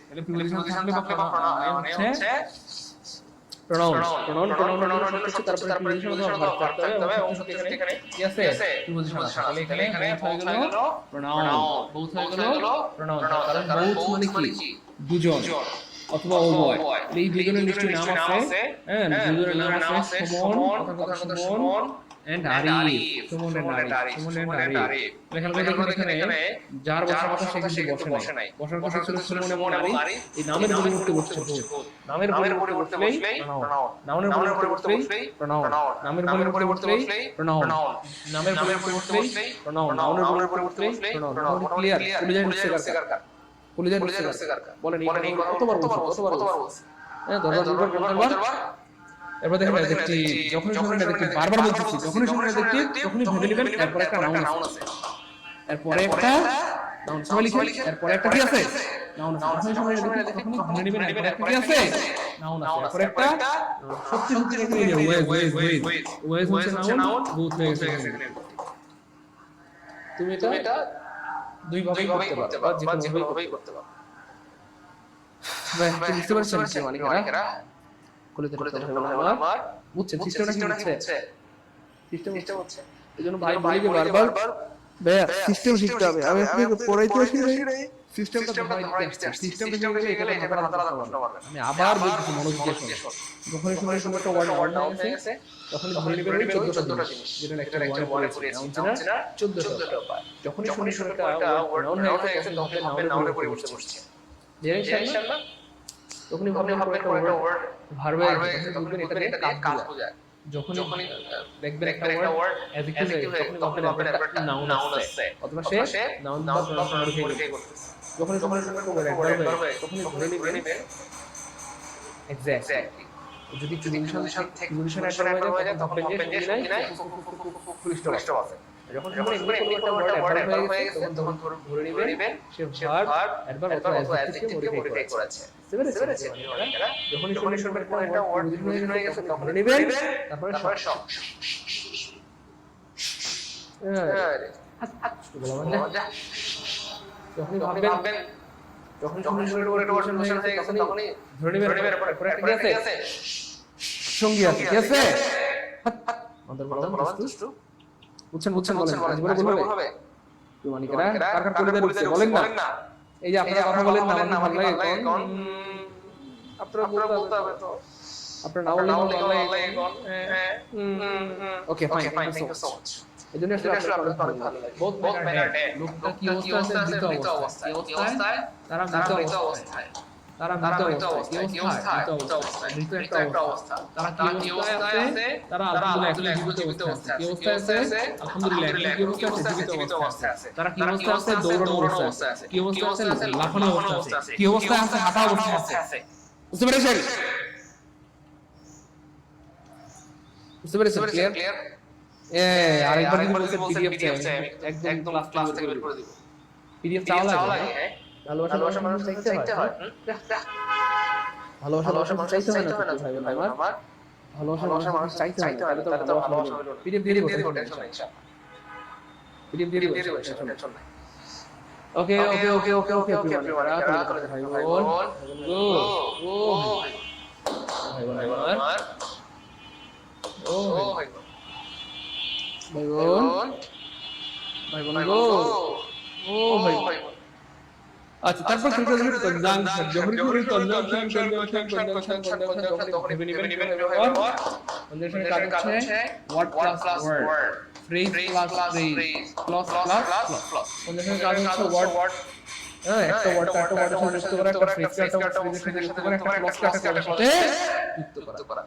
তাহলে পজিশন থাকলে বা প্রনাউন হচ্ছে pronoun হচ্ছে তারপরে পজিশন অথবা ভার্ব থাকতে হবে এবং এখানে কি আছে পজিশন আছে তাহলে এখানে both হয়ে গেল pronoun both হয়ে গেল pronoun কারণ both মানে কি দুজন অথবা উভয় এই দুজনের নিশ্চয়ই নাম আছে হ্যাঁ দুজনের নাম আছে সুমন কথা সুমন এন্ড আরিফ সুমন এন্ড আরিফ এখানে যার বসার কথা সে কিন্তু বসে নাই বসার কথা ছিল সুমন এবং আরিফ এই নামের পরিবর্তে বসছে নামের পরিবর্তে বসলেই নাউনের পরিবর্তে বসলেই প্রনাউন নামের পরিবর্তে বসলেই প্রনাউন নামের পরিবর্তে বসলেই প্রনাউন নাউনের পরিবর্তে বসলেই প্রনাউন ক্লিয়ার পুলিশ কার পুলিশের নিশ্চয় বলেন এই কতবার বলছি হ্যাঁ দরবার এরপর দেখেন অ্যাডজেক্টিভ যখন শুনেন অ্যাডজেক্টিভ বারবার বলতেছি যখনই শুনেন অ্যাডজেক্টিভ তখনই ভেবে নেবেন এরপর একটা নাউন আছে এরপর একটা নাউন সবাই লিখে এরপর একটা কি আছে নাউন আছে যখনই শুনেন অ্যাডজেক্টিভ তখনই ভেবে নেবেন এরপর একটা কি আছে নাউন আছে এরপর একটা সত্যি লিখে নিয়ে ওয়েজ হচ্ছে নাউন বুথ হয়ে গেছে তুমি এটা দুই ভাবেই করতে পারো বা যে কোনোভাবেই করতে পারো ভাই বুঝতে পারছেন কি মালিকেরা কলিতে ভাই আমার বুঝছেন সিস্টেমটা কি হচ্ছে সিস্টেম হচ্ছে এইজন্য ভাই বলি যে বারবার ভাই সিস্টেম শিখতে হবে আমি আপনাকে পড়াইতে আসি নাই সিস্টেমটা ধরাই দিতে আসছি সিস্টেমটা শিখে গেলে এখানে হাতে করতে পারবেন আমি আবার বলতেছি মনোযোগ দিয়ে শুনুন যখনই শুনে শুনে একটা ওয়ার্ড নাউন হয়ে গেছে তখন ধরে নেবেন 14টা জিনিস যেটা একটা ওয়ার্ডে পড়েছি নাউন না 14টা পার যখনই শুনে শুনে একটা ওয়ার্ড নাউন হয়ে গেছে তখন ভাববেন নাউনের পরিবর্তে বসছে ইনশাআল্লাহ তখনই ভাববেন একটা ওয়ার্ড ভার্ব হয়ে গেছে তখন এটা দিয়ে কাজ বোঝায় যখনই দেখবেন একটা ওয়ার্ড অ্যাডজেক্টিভ হয়ে তখন ভাববেন একটা নাউন আছে অথবা সে নাউন বা মডিফাই করতেছে যখনই একটা ওয়ার্ড ভার্ব হয় তখনই ধরে নেবেন এক্স্যাক্টলি যদি প্রিপোজিশন অ্যাড হয়ে যায় তখন ভাববেন যে শুনি নাই পুলিশটা আছে যখন একটা ওয়ার্ড হয়ে গেছে তখন ধরে নেবেন সে ভার্ব অ্যাডভার্ব অথবা অ্যাডজেক্টিভকে মডিফাই করেছে বুঝতে পেরেছেন যখনই শুনবেন একটা ওয়ার্ড হয়ে গেছে তখন ধরে নেবেন তারপরে সব যখনই ভাববেন যখন একটা ওয়ার্ড হয়ে গেছে তখনই ধরে নেবেন পরে কি আছে সঙ্গী আছে কি আছে আমাদের বলা দুষ্টু বুঝছেন বলেন বলে হবে কি মানিকেরা কার কলিদের উঠছে বলেন না এই যে আপনারা কথা বলেন না ভালো লাগে কোন আপনারা বলতে হবে তো আপনারা নাও লাগে কোন okay fine thank you so much এজন্য আসলে আপনাদের অনেক ভালো লাগে বহুত ম্যাটার ডে লোকটা কি অবস্থা আছে মৃত অবস্থায় কি অবস্থায় তারা মৃত অবস্থায় কি অবস্থায় মৃত একটা অবস্থা তারা কি অবস্থায় আছে তারা আলহামদুলিল্লাহ জীবিত অবস্থায় কি অবস্থায় আছে আলহামদুলিল্লাহ কি অবস্থায় আছে জীবিত অবস্থায় আছে তারা কি অবস্থায় আছে দৌড়ানো অবস্থায় আছে কি অবস্থায় আছে লাফানো অবস্থায় আছে কি অবস্থায় আছে হাঁটা অবস্থায় আছে বুঝতে পেরেছেন ক্লিয়ার আরেকবার যদি বলছেন পিডিএফ চাই একদম ক্লাস থেকে বের করে দিব পিডিএফ চাওয়া লাগে ভালোবাসা মানুষ চাইতে হয় ভালোবাসা মানুষ চাইতে হয় না ভাই আমার ভালোবাসা মানুষ চাইতে হয় তাহলে তো ভালোবাসা হলো না পিডিএফ দিয়ে দিব টেনশন নাই ইনশাআল্লাহ পিডিএফ দিয়ে দিব টেনশন নাই ওকে এভরিওয়ান ভাই বোন ভাই আচ্ছা তারপর কনজাংশন যখন কনজাংশন তখন ভেবে নেবেন কনজাংশনের কাজ হচ্ছে word plus word phrase plus কনজাংশনের কাজ হচ্ছে ওয়ার্ড একটা ওয়ার্ড যুক্ত করা একটা ফ্রেজ একটা ফ্রেজের সাথে যুক্ত করা একটা ক্লজ একটা ক্লজের সাথে যুক্ত করা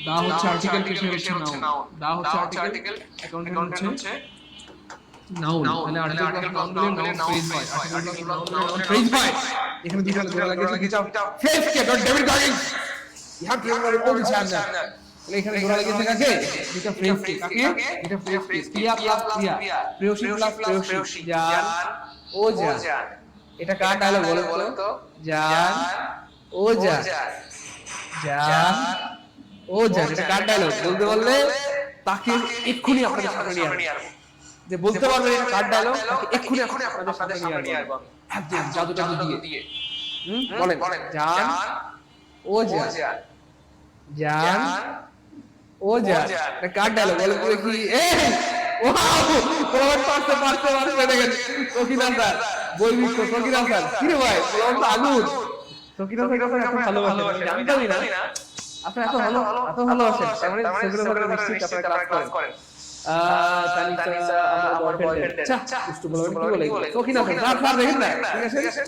দা হচ্ছে আর্টিকেল হচ্ছে নাউন দা হচ্ছে আর্টিকেল অ্যাকাউন্ট হচ্ছে নাউন মানে আর্টিকেল প্লাস নাউন দিলে নাউন ফ্রেজ হয় আর্টিকেল প্লাস নাউন ফ্রেজ হয় এখানে দুটো জোড়া লাগিয়ে যাও ফ্রেজ কে dot David guarding you have to remember all this hand তাহলে এখানে জোড়া লাগিয়েছে কাকে এটা ফ্রেজ কে কাকে এটা ফ্রেজ ক্রিয়া প্লাস ক্রিয়া প্রেয়সী প্লাস প্রেয়সী জান ও জান এটা কার ডায়লগ বলেন তো জান ও জান জান ও জান এটা কার ডায়লগ বলতে বললে তাকে এক্ষুনি আপনাদের সামনে নিয়ে আসবো যে বলতে পারবেন এটা কার ডায়লগ এক্ষুনি আপনাদের সামনে নিয়ে আসবো একদম জাদুটা দিয়ে বলেন জান ও জান জান ও জান এটা কার ডায়লগ বলে কি এই ওয়াও পোলাওয়ার পারতে দেখেন সকিনা স্যার বই বিক্রি সকিনা স্যার কি রে ভাই পোলাওয়ার তো আগুন সকিনা স্যার কাছে এত ভালোবাসেন জানতামই না আপনি এত ভালোবাসেন মানে সেগুলো করে নিশ্চিত আপনারা ক্লাস করেন তানিসা আমার বয়ফ্রেন্ড দুষ্টু বলবেন কি বলে সকিনা স্যার দেখেন না ঠিক আছে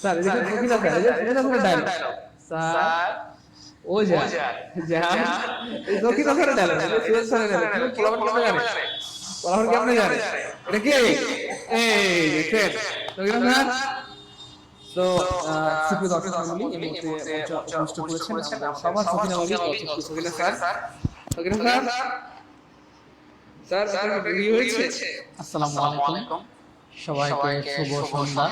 স্যার এই দেখেন সকিনা স্যার এটা স্যার ডায়লগ স্যার ও জান জান এই Sakina sir dialogue Suresh sir dialogue পোলাওয়ার কি আপনি জানেন এটা কি এই দেখেন সকিনা স্যার তো সুপ্রিয় দর্শক মণ্ডলী এই মুহূর্তে উপস্থিত করেছেন সবার সকিনা সকিনা স্যার স্যার আপনার রেডি হয়েছে আসসালামু আলাইকুম সবাইকে শুভ সন্ধ্যা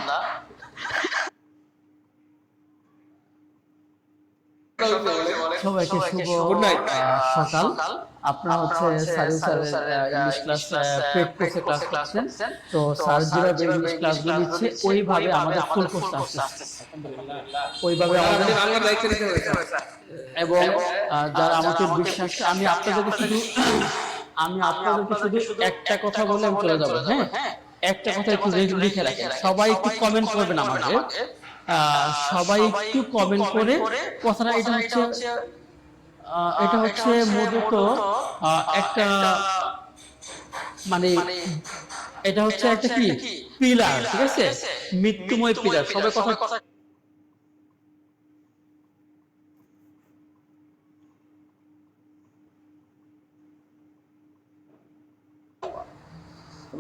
সবাইকে শুভ গুড নাইট। সকাল। আপনারা হচ্ছে সারিউ স্যারের ইংলিশ ক্লাস পেড কোর্সে ক্লাস করছেন। তো স্যার যেভাবে ইংলিশ ক্লাসগুলো দিচ্ছে ওইভাবে আমাদের ফুল কোর্স আসছে, ওইভাবে আমাদের বাংলা দায়িত্ব নিতে হবে এবং যারা আমাকে বিশ্বাস, আমি আপনাদেরকে শুধু একটা কথা বলে আমি চলে যাবো। হ্যাঁ, একটা কথা একটু লিখে রাখেন, সবাই একটু কমেন্ট করবেন আমাকে, সবাই একটু কমেন্ট করে কথাটা। এটা হচ্ছে মূলত একটা মানে এটা হচ্ছে একটা কি পিলার, ঠিক আছে, মৃত্যুময় পিলার। সবাই কথা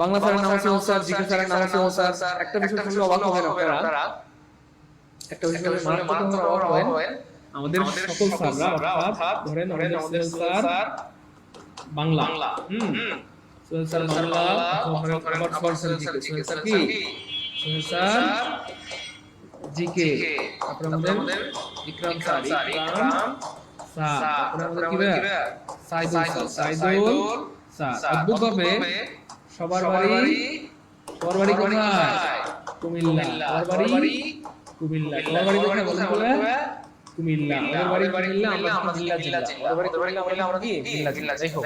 বাংলা স্যারের নাম হচ্ছে স্যার, জিকে স্যারের নাম হচ্ছে স্যার। একটা বিষয় শুনলে অবাক হবেন আপনারা, একটা বিষয় শুনলে মারাত্মক অবাক হবেন। আমাদের সকল স্যাররা অর্থাৎ ধরেন আমাদের স্যার বাংলা, সোহেল স্যার বাংলা, আবার স্যার জিকে, সোহেল স্যার কি, সোহেল স্যার জিকে, তারপর আমাদের ইকরাম স্যার, তারপর আমাদের কি ভাইয়া সাইদুল স্যার। অদ্ভুতভাবে সবার বাড়ি কোথায়? কুমিল্লা। সবার বাড়ি কুমিল্লা। সবার বাড়ি কোথায় বলেন তো ভাইয়া? কুমিল্লা। আমাদের বাড়ি কুমিল্লা, আমরা কুমিল্লা জেলা। আমাদের বাড়ি কুমিল্লা, আমরা কি কুমিল্লা জেলা। যাই হোক,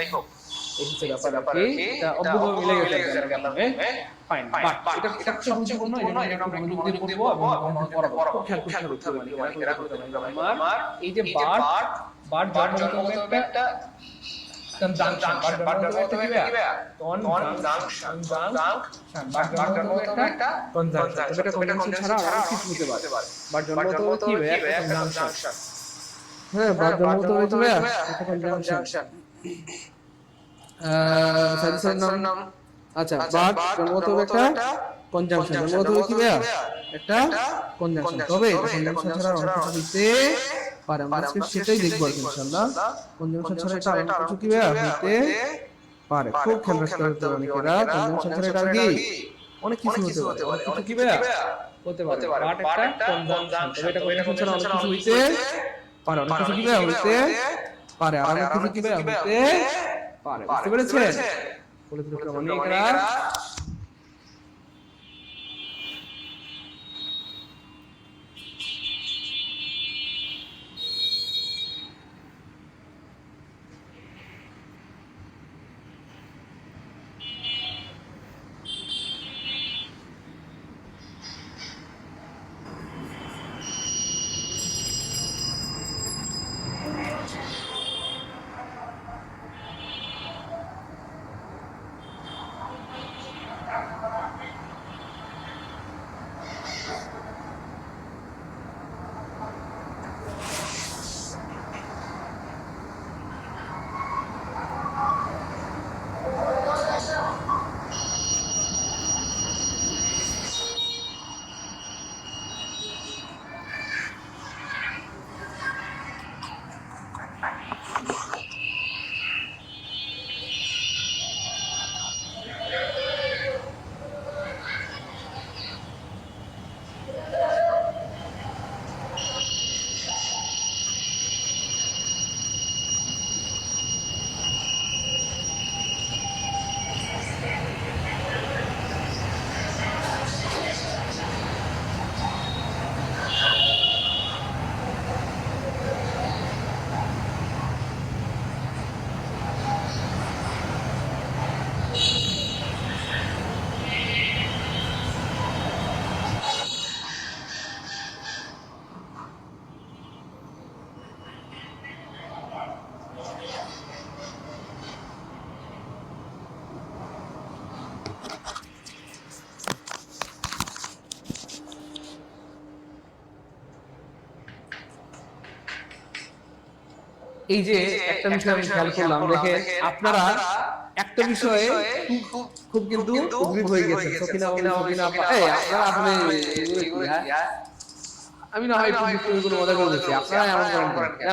এই হচ্ছে ব্যাপার আর কি। এটা অদ্ভুতভাবে মিলে গেছে আপনার, ফাইন। বাট এটা সবচেয়ে গুরুত্বপূর্ণ, এটা আমরা একটু মনোযোগ দিয়ে পড়বো এবং পড়াবো। খেয়াল করতে হবে এরা করতে হবে। আমার এই যে বাট জন্ম হতে একটা কনজাংশন, বাট জন্ম হতে কি ভাইয়া? কনজাংশন। বাট জন্ম হতে একটা কনজাংশন। এটা কনজাংশন ছাড়া আর কিছু হতে পারে। বাট জন্ম হতে কি ভাইয়া? একটা কনজাংশন। হ্যাঁ, বাট জন্ম হতে কি ভাইয়া? একটা কনজাংশন। সাইন্সের নাম, আচ্ছা, বাট জন্ম হতে একটা কনজাংশন। জন্ম হতে কি ভাইয়া? একটা কনজাংশন। তবে এটা কনজাংশন ছাড়া অন্য কিছু হইতে পারে, আমরা আজকে সেটাই দেখবো ইনশাআল্লাহ। কনজাংশন ছাড়া এটা অন্য কিছু কি ভাইয়া হইতে পারে। খুব খেয়াল রাখতে হবে অনেকেরা, কনজাংশন ছাড়া এটা কি অনেক কিছু হতে পারে। অনেক কিছু কি ভাইয়া হতে পারে। বাট একটা কনজাংশন, তবে এটা কনজাংশন ছাড়া অনেক কিছু হইতে পারে। অনেক কিছু কি ভাইয়া হইতে পারে, আর অনেক কিছু কি ভাইয়া হইতে পারে। বুঝতে পেরেছেন? বলে দিতে অনেকেরা এই যে একটা বিষয় আমি খেয়াল করলাম, দেখেন আপনারা একটা বিষয়ে খুব কিন্তু উদ্গ্রীব হয়ে গেছেন। সকিনা আপা, আপনারা আসলে আমি না হয় একটু কোনো মজা করে দিচ্ছি, আপনারা এমন করেন কেন?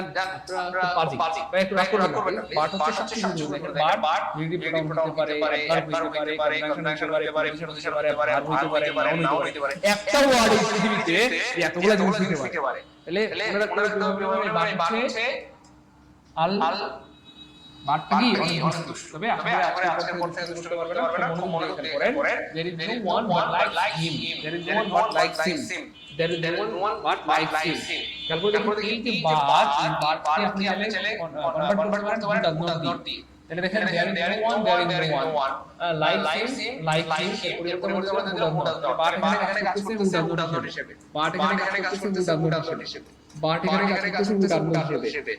আপনারা পাজি ভাই, একটু রাগ করবেন না। বাট হচ্ছে সবকিছু, দেখেন বাট নেগেটিভ প্রোনাউন হতে পারে, ভার্ব হতে পারে, কনজাংশন হতে পারে, পজিশন হতে পারে, ভার্ব হতে পারে, নাউন হতে পারে। একটা ওয়ার্ড এই পৃথিবীতে এতগুলো জিনিস হতে পারে। তাহলে আপনারা বাট হচ্ছে আল বাটটা কি অনেক দুষ্ট, তবে আজকের পর থেকে দুষ্ট করবে না, খুব মনোযোগ দিয়ে পড়েন। There is no one but likes him, there is no one but likes him, there is no one but likes him। তারপর দেখুন এই যে বাটকে আপনি চাইলে কনভার্ট করতে পারেন ডু ডাজ নট দিয়ে। তাহলে দেখেন there is no one likes him এর পরিবর্তে আমরা দেব who does not। বাট এখানে কাজ করতেছে who does not হিসেবে, বাট এখানে কাজ করতেছে who does not হিসেবে, বাট এখানে কাজ করতেছে who does not হিসেবে।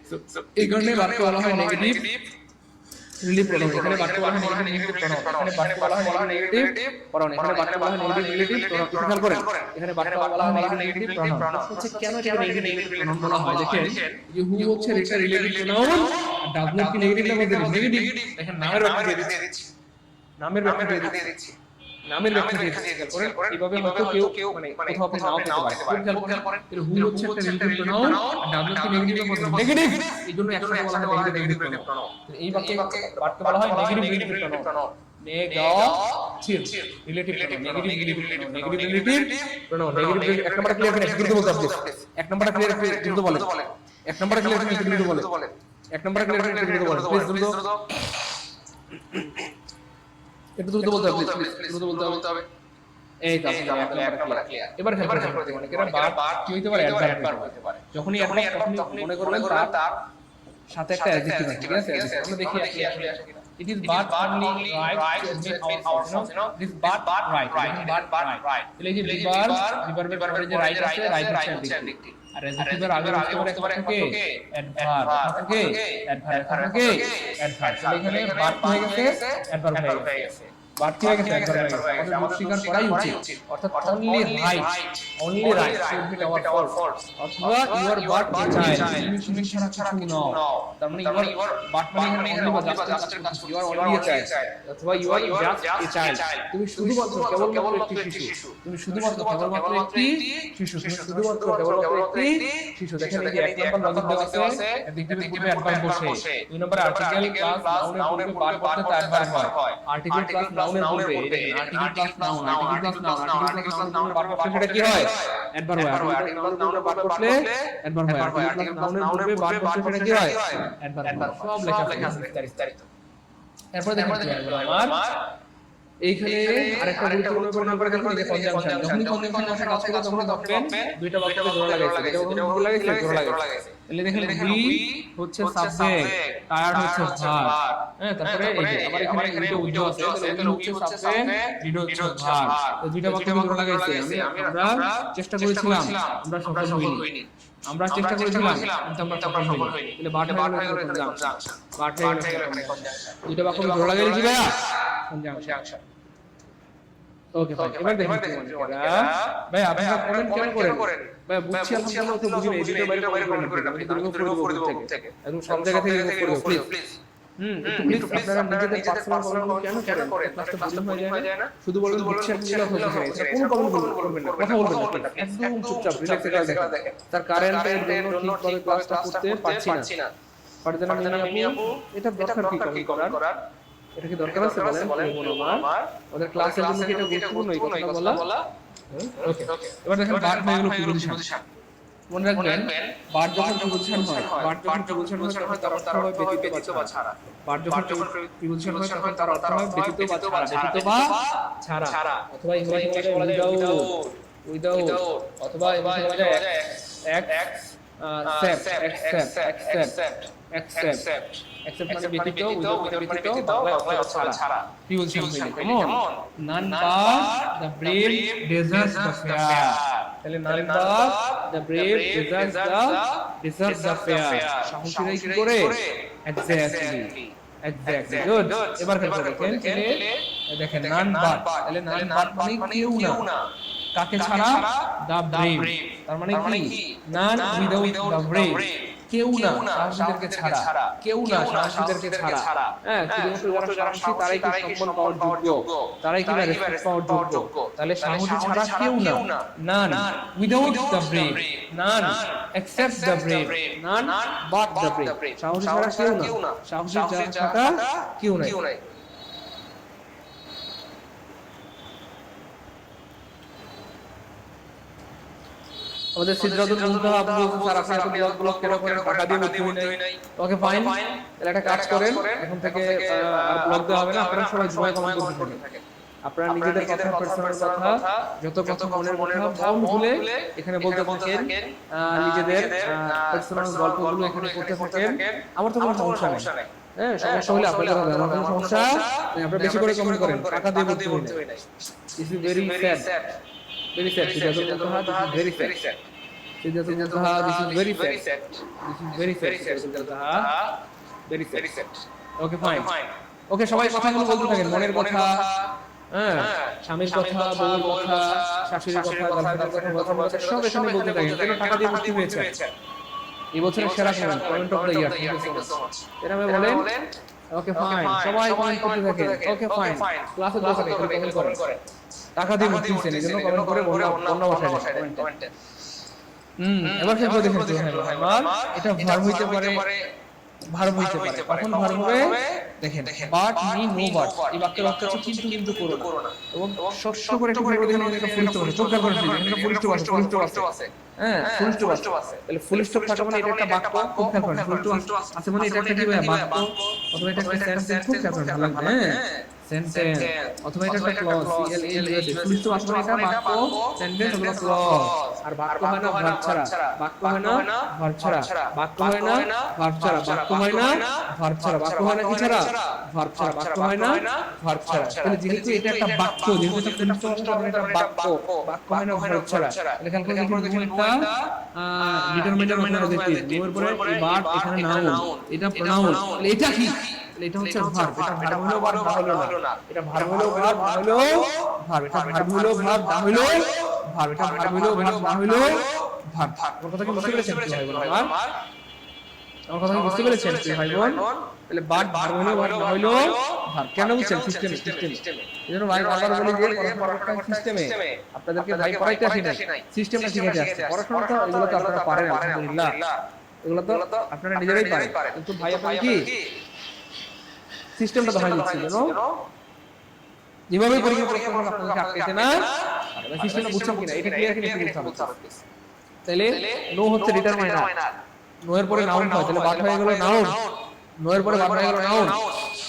এই কারণে বাটকে বলা হয় নেগেটিভ রিলেটিভ প্রোনাউন। এখানে বাটকে বলা হয় নেগেটিভ প্রোনাউন, এখানে বাটকে বলা হয় নেগেটিভ প্রোনাউন, এখানে বাটকে বলা হয় নেগেটিভ রিলেটিভ প্রোনাউন। খেয়াল করেন এখানে বাটকে বলা হয় নেগেটিভ প্রোনাউন। হচ্ছে কেন এটা নেগেটিভ প্রোনাউন বলা হয়? দেখেন যে হু হচ্ছে এটা রিলেটিভ প্রোনাউন, আর ডাজ নট কি নেগেটিভ না বলতে নেগেটিভ। দেখেন নামের ব্যাখ্যা দিয়ে দিচ্ছি, নামের ব্যাখ্যা দিয়ে দিচ্ছি, নামের ব্যাখ্যা দিয়ে দিচ্ছি। এইভাবে হয়তো কেউ মানে কোথাও আপনি নাও পেতে পারেন। খেয়াল করেন হু হচ্ছে একটা রিলেটিভ প্রোনাউন, আর ডাজ নট কি নেগেটিভ না বলতে নেগেটিভ। এইজন্য একসাথে বলা হয় নেগেটিভ প্রোনাউন। এই বাক্যে বলা হয় negative pronoun, negative relative pronoun, negative relative pronoun, negative. এক নাম্বারটা ক্লিয়ার করেন, দ্রুত বলতে আপনি এক নাম্বারটা ক্লিয়ার করে দ্রুত বলেন, এক নাম্বারটা ক্লিয়ার করে দ্রুত বলেন, এক নাম্বারটা ক্লিয়ার করে দ্রুত বলেন প্লিজ, দ্রুত একটু দ্রুত বলতে হবে, দ্রুত বলতে হবে। এই তো এক নাম্বারটা ক্লিয়ার। এবার খেয়াল করতে মানে এরা বাট কি হইতে পারে? অ্যাডভার্ব হইতে পারে। যখনই অ্যাডভার্ব তখন মনে করবেন তার সাথে একটা অ্যাডজেক্টিভ আছে, ঠিক আছে? আমরা দেখি আসলে আসে কিনা। It is but only right to admit our faults, you know, this but right, right। তাহলে এই যে বিভার্বের পরে যে রাইট আছে, রাইট হচ্ছে অ্যাডজেক্টিভ, আর অ্যাডজেক্টিভের আগে হতে পারে একটা থাকে অ্যাডভার্ব, থাকে অ্যাডভার্ব, থাকে অ্যাডভার্ব। তাহলে এখানে বাট হয়ে গেছে অ্যাডভার্ব হয়ে গেছে, বাট হয়ে গেছে অ্যাডভার্ব হয়ে গেছে। আমাদের স্বীকার করাই উচিত, অর্থাৎ only right should be our fault, অথবা your but a child, তুমি ছাড়া কিছু নও। তার মানে your but মানে only বা জাস্টের কাজ করছে, you are only a child, অথবা you are just a child, তুমি শুধুমাত্র কেবলমাত্র একটি শিশু, তুমি শুধুমাত্র কেবলমাত্র একটি শিশু, তুমি শুধুমাত্র কেবলমাত্র একটি শিশু। দেখেন এই যে এক নাম্বার লজিক দেওয়া আছে, অ্যাডজেক্টিভের পূর্বে অ্যাডভার্ব বসে, দুই নাম্বার আর্টিকেল প্লাস নাউনের পূর্বে বাট বসে অ্যাডভার্ব হয়, আর্টিকেল প্লাস নাউনের পূর্বে article plus noun, article plus noun but বসে সেটা কি হয়? অ্যাডভার্ব হয়। আর্টিকেল প্লাস নাউনের বাট বসলে অ্যাডভার্ব হয়, আর্টিকেল প্লাস নাউনের পূর্বে বাট বসে সেটা কি হয়? অ্যাডভার্ব হয়। সব লেখা আছে বিস্তারিত। এরপর দেখেন কি হলো আমার এইখানে আরেকটা গুরুত্বপূর্ণ ব্যাপার দেখুন, এই যে কনজাংশন। যখনই কনজাংশন আসে কাজ করে তখন ভাববেন দুইটা বাক্যে জোড়া লাগাইছে, এটা জোড়া লাগাইছে। তাহলে দেখেন উই হচ্ছে সাবজেক্ট, টায়ার্ড হচ্ছে ভার্ব, হ্যাঁ। তারপরে এই যে আবার এখানে উইডো আছে, তাহলে উই হচ্ছে সাবজেক্ট, ডিড হচ্ছে ভার্ব। তো দুইটা বাক্যে জোড়া লাগাইছে। আমরা চেষ্টা করেছিলাম, আমরা সফল হইনি, আমরা চেষ্টা করেছিলাম কিন্তু আমরা সফল হইনি। তাহলে বাট হয়ে গেল কনজাংশন, বাট হয়ে গেল কনজাংশন। দুইটা বাক্যে জোড়া লাগাইছি ভাইয়া কনজাংশন। ওকে ভাই, এবার দেখেন ভাই আপনারা কমেন্ট কেন করেন? ভাই বুঝছি আলহামদুলিল্লাহ, তো বুঝি না, এদিকে বাইরে কমেন্ট করেন, আমি রিমুভ করে দেব থেকে, একদম সব জায়গা থেকে রিমুভ করে দেব প্লিজ। একটু প্লিজ আপনারা নিজেদের পার্সোনাল কমেন্ট কেন করেন? ক্লাসটা বোরিং হয়ে যায় না? শুধু বলবেন বুঝছি আলহামদুলিল্লাহ হচ্ছে, এটা কোন কমেন্ট করবেন না, কথা বলবেন না, একদম চুপচাপ রিল্যাক্স করে দেখেন। তার কারেন্টের জন্য ঠিকভাবে ক্লাসটা করতে পারছি না, পারতেন না মিমি আপু, এটা দরকার কি কমেন্ট করার? এটা কি দরকার আছে বলেন? আমার ওদের ক্লাসের জন্য কি এটা গুরুত্বপূর্ণ এই কথাটা বলা? ওকে, এবার দেখেন বাট হয়ে গেল প্রিপোজিশন। মনে রাখবেন বাট যখন প্রিপোজিশন হয়, তখন তার অর্থ হয় ব্যতীত বা ছাড়া। বাট যখন প্রিপোজিশন হয় তখন তার অর্থ হয় ব্যতীত বা ছাড়া, অথবা ইংরেজিতে বলা যায় উইদাউট, অথবা ইংরেজিতে বলা যায় accept মানে ব্যতীত, উইদাউট বাংলায় অর্থ ছাড়া। প্রিপোজিশন হইলে কেমন? none but the brave deserves the fair, তাহলে none but the brave deserves the fair, সাহসীরাই কি করে? Exactly good. এবার খেয়াল করেন দেখেন none but, তাহলে none but মানে কেউ না, কাকে ছাড়া? the brave, তার মানে কি? none without the brave, কেউ না সাহসীদেরকে ছাড়া, কেউ না সাহসীদেরকে ছাড়া, হ্যাঁ। শুধুমাত্র যারা সাহসী তারাই কি সম্মান পাওয়ার যোগ্য, তারাই কি রেসপেক্ট পাওয়ার যোগ্য। তাহলে সাহসী ছাড়া কেউ না, none without the brave, none except the brave, none but the brave, সাহসী ছাড়া কেউ না, সাহসী ছাড়া কেউ নাই। আমাদের সিদ্ধাতুল মুনতাহা আপনি বলছেন স্যার আপনি এত ব্লগ কেন করেন, টাকা দিয়ে ভর্তি হই নাই। ওকে ফাইন, তাহলে একটা কাজ করেন, এখন থেকে আর ব্লগ দেওয়া হবে না, আপনারা সবাই জুমায় কমেন্ট করতে থাকেন। আপনারা নিজেদের কথা, পার্সোনাল কথা, যত কথা মনের কথা মন খুলে এখানে বলতে থাকেন, নিজেদের পার্সোনাল গল্পগুলো এখানে করতে থাকেন। আমার তো কোনো সমস্যা নেই। হ্যাঁ, সমস্যা হলে আপনাদের হবে, আমার কোনো সমস্যা নেই। আপনারা বেশি করে কমেন্ট করেন, টাকা দিয়ে ভর্তি হই নাই। This is very sad, very sad. Siddharth Muntaha, this is very sad. Siddharth Muntaha, this is very sad. This is very sad. Siddharth Muntaha, very sad. Okay, fine. Okay, সবাই কথাগুলো বলতে থাকেন, মনের কথা, হ্যাঁ, স্বামীর কথা, বউর কথা, শাশুড়ির কথা, গার্লফ্রেন্ডের কথা, কথা সব এখানে বলতে থাকেন। কেন টাকা দিয়ে ভর্তি হয়েছে? এই বছরের সেরা comment of the year. Thank you so much. এরকম বলেন। ওকে ফাইন, সবাই কমেন্ট করতে থাকেন। ওকে ফাইন, ক্লাসে বসে কমেন্ট করেন। টাকা দিয়ে ভর্তি হয়েছে, এজন্য কমেন্ট করে অন্য ভাষায় কমেন্টে। এবার খেয়াল করে দেখেন তো, এটা ভার্ব হইতে পারে, ভার্ব হইতে পারে। কখন ভার্ব হবে দেখেন, বাট মি নো বাট, এই বাক্যের অর্থ হচ্ছে কিন্তু করো না। এবং শস্য করে একটু ভেবে দেখেন, এটা ফুল স্টপ আছে, চোখটা করে দেখেন, এটা ফুল স্টপ আছে। হ্যাঁ, ফুল স্টপ আছে। তাহলে ফুল স্টপ থাকা মানে এটা একটা বাক্য, খুব খেয়াল করেন। ফুল স্টপ আছে মানে এটা একটা কি বাক্য, অথবা এটা একটা সেন্টেন্স, খুব খেয়াল করেন, ভালো লাগবে। হ্যাঁ, সেন্টেন্স অথবা এটা একটা ক্লজ, ফুল স্টপ আছে মানে এটা বাক্য, সেন্টেন্স অথবা ক্লজ। আর বাক্য হয় না ভার্ব ছাড়া, বাক্য হয় না ভার্ব ছাড়া, বাক্য হয় না ভার্ব ছাড়া, বাক্য হয় না ভার্ব ছাড়া, বাক্য হয় না কি ছাড়া, ভার্ব ছাড়া, বাক্য হয় না ভার্ব ছাড়া। তাহলে যেহেতু এটা একটা বাক্য, যেহেতু এটা ফুল স্টপ আছে মানে এটা বাক্য, বাক্য হয় না ভার্ব ছাড়া। তাহলে খেয়াল করে দেখুন, এটা ডিটারমিনার অথবা অ্যাডজেক্টিভ, এর পরে এই ভার্ব, এখানে নাউন, এটা প্রোনাউন। তাহলে এটা কি? এটা হচ্ছে ভার্ব। এটা ভার্ব হলো ভার্ব না হলো না, এটা ভার্ব হলো ভার্ব না হলো ভার্ব, এটা ভার্ব হলো ভার্ব না হলো ভার্ব, এটা ভার্ব হলো ভার্ব না হলো ভার্ব। আমার কথা কি বুঝতে পেরেছেন ভাই বোন? আমার কথা কি বুঝতে পেরেছেন ভাই বোন? তাহলে ভার্ব হলো ভার্ব না হলো ভার্ব। কেন বুঝছেন? সিস্টেমে। এজন্য ভাই বারবার বলি যে পড়াশোনাটা সিস্টেমে, আপনাদেরকে ভাই পড়াইতে আসি নাই, সিস্টেমটা শিখাইতে আসছে। পড়াশোনা তো এগুলো তো আপনারা পারেন আলহামদুলিল্লাহ, এগুলো তো আপনারা নিজেরাই পারেন, কিন্তু ভাই আপনারা কি সিস্টেমটা দেখাই দিচ্ছি যেন যেভাবে পরীক্ষা করতে আপনাদেরকে আটকাইতে না। সিস্টেমটা বুঝছেন কিনা, এটা ক্লিয়ার কিনা বলতে হবে। তাহলে নো হচ্ছে ডিটারমাইনার, নো এর পরে নাউন হয়, তাহলে বাদ হয়ে গেল নাউন, নো এর পরে বাদ হয়ে গেল নাউন,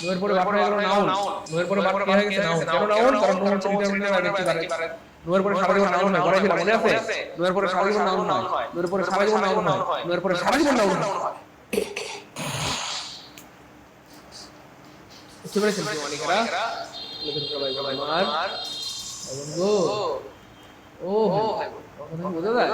নো এর পরে বাদ হয়ে গেল নাউন, নো এর পরে বাদ কি হয়ে গেছে নাউন। কেন নাউন? কারণ নো হচ্ছে ডিটারমাইনার আইডেন্টি পারে। নো এর পরে সারা জীবন নাউন হয়, পড়াইছিলাম মনে আছে? নো এর পরে সারা জীবন নাউন হয়, নো এর পরে সারা জীবন নাউন হয়, নো এর পরে সারা জীবন নাউন হয়। বুঝতে পেরেছেন কি অনেকেরা? বোঝা যায়?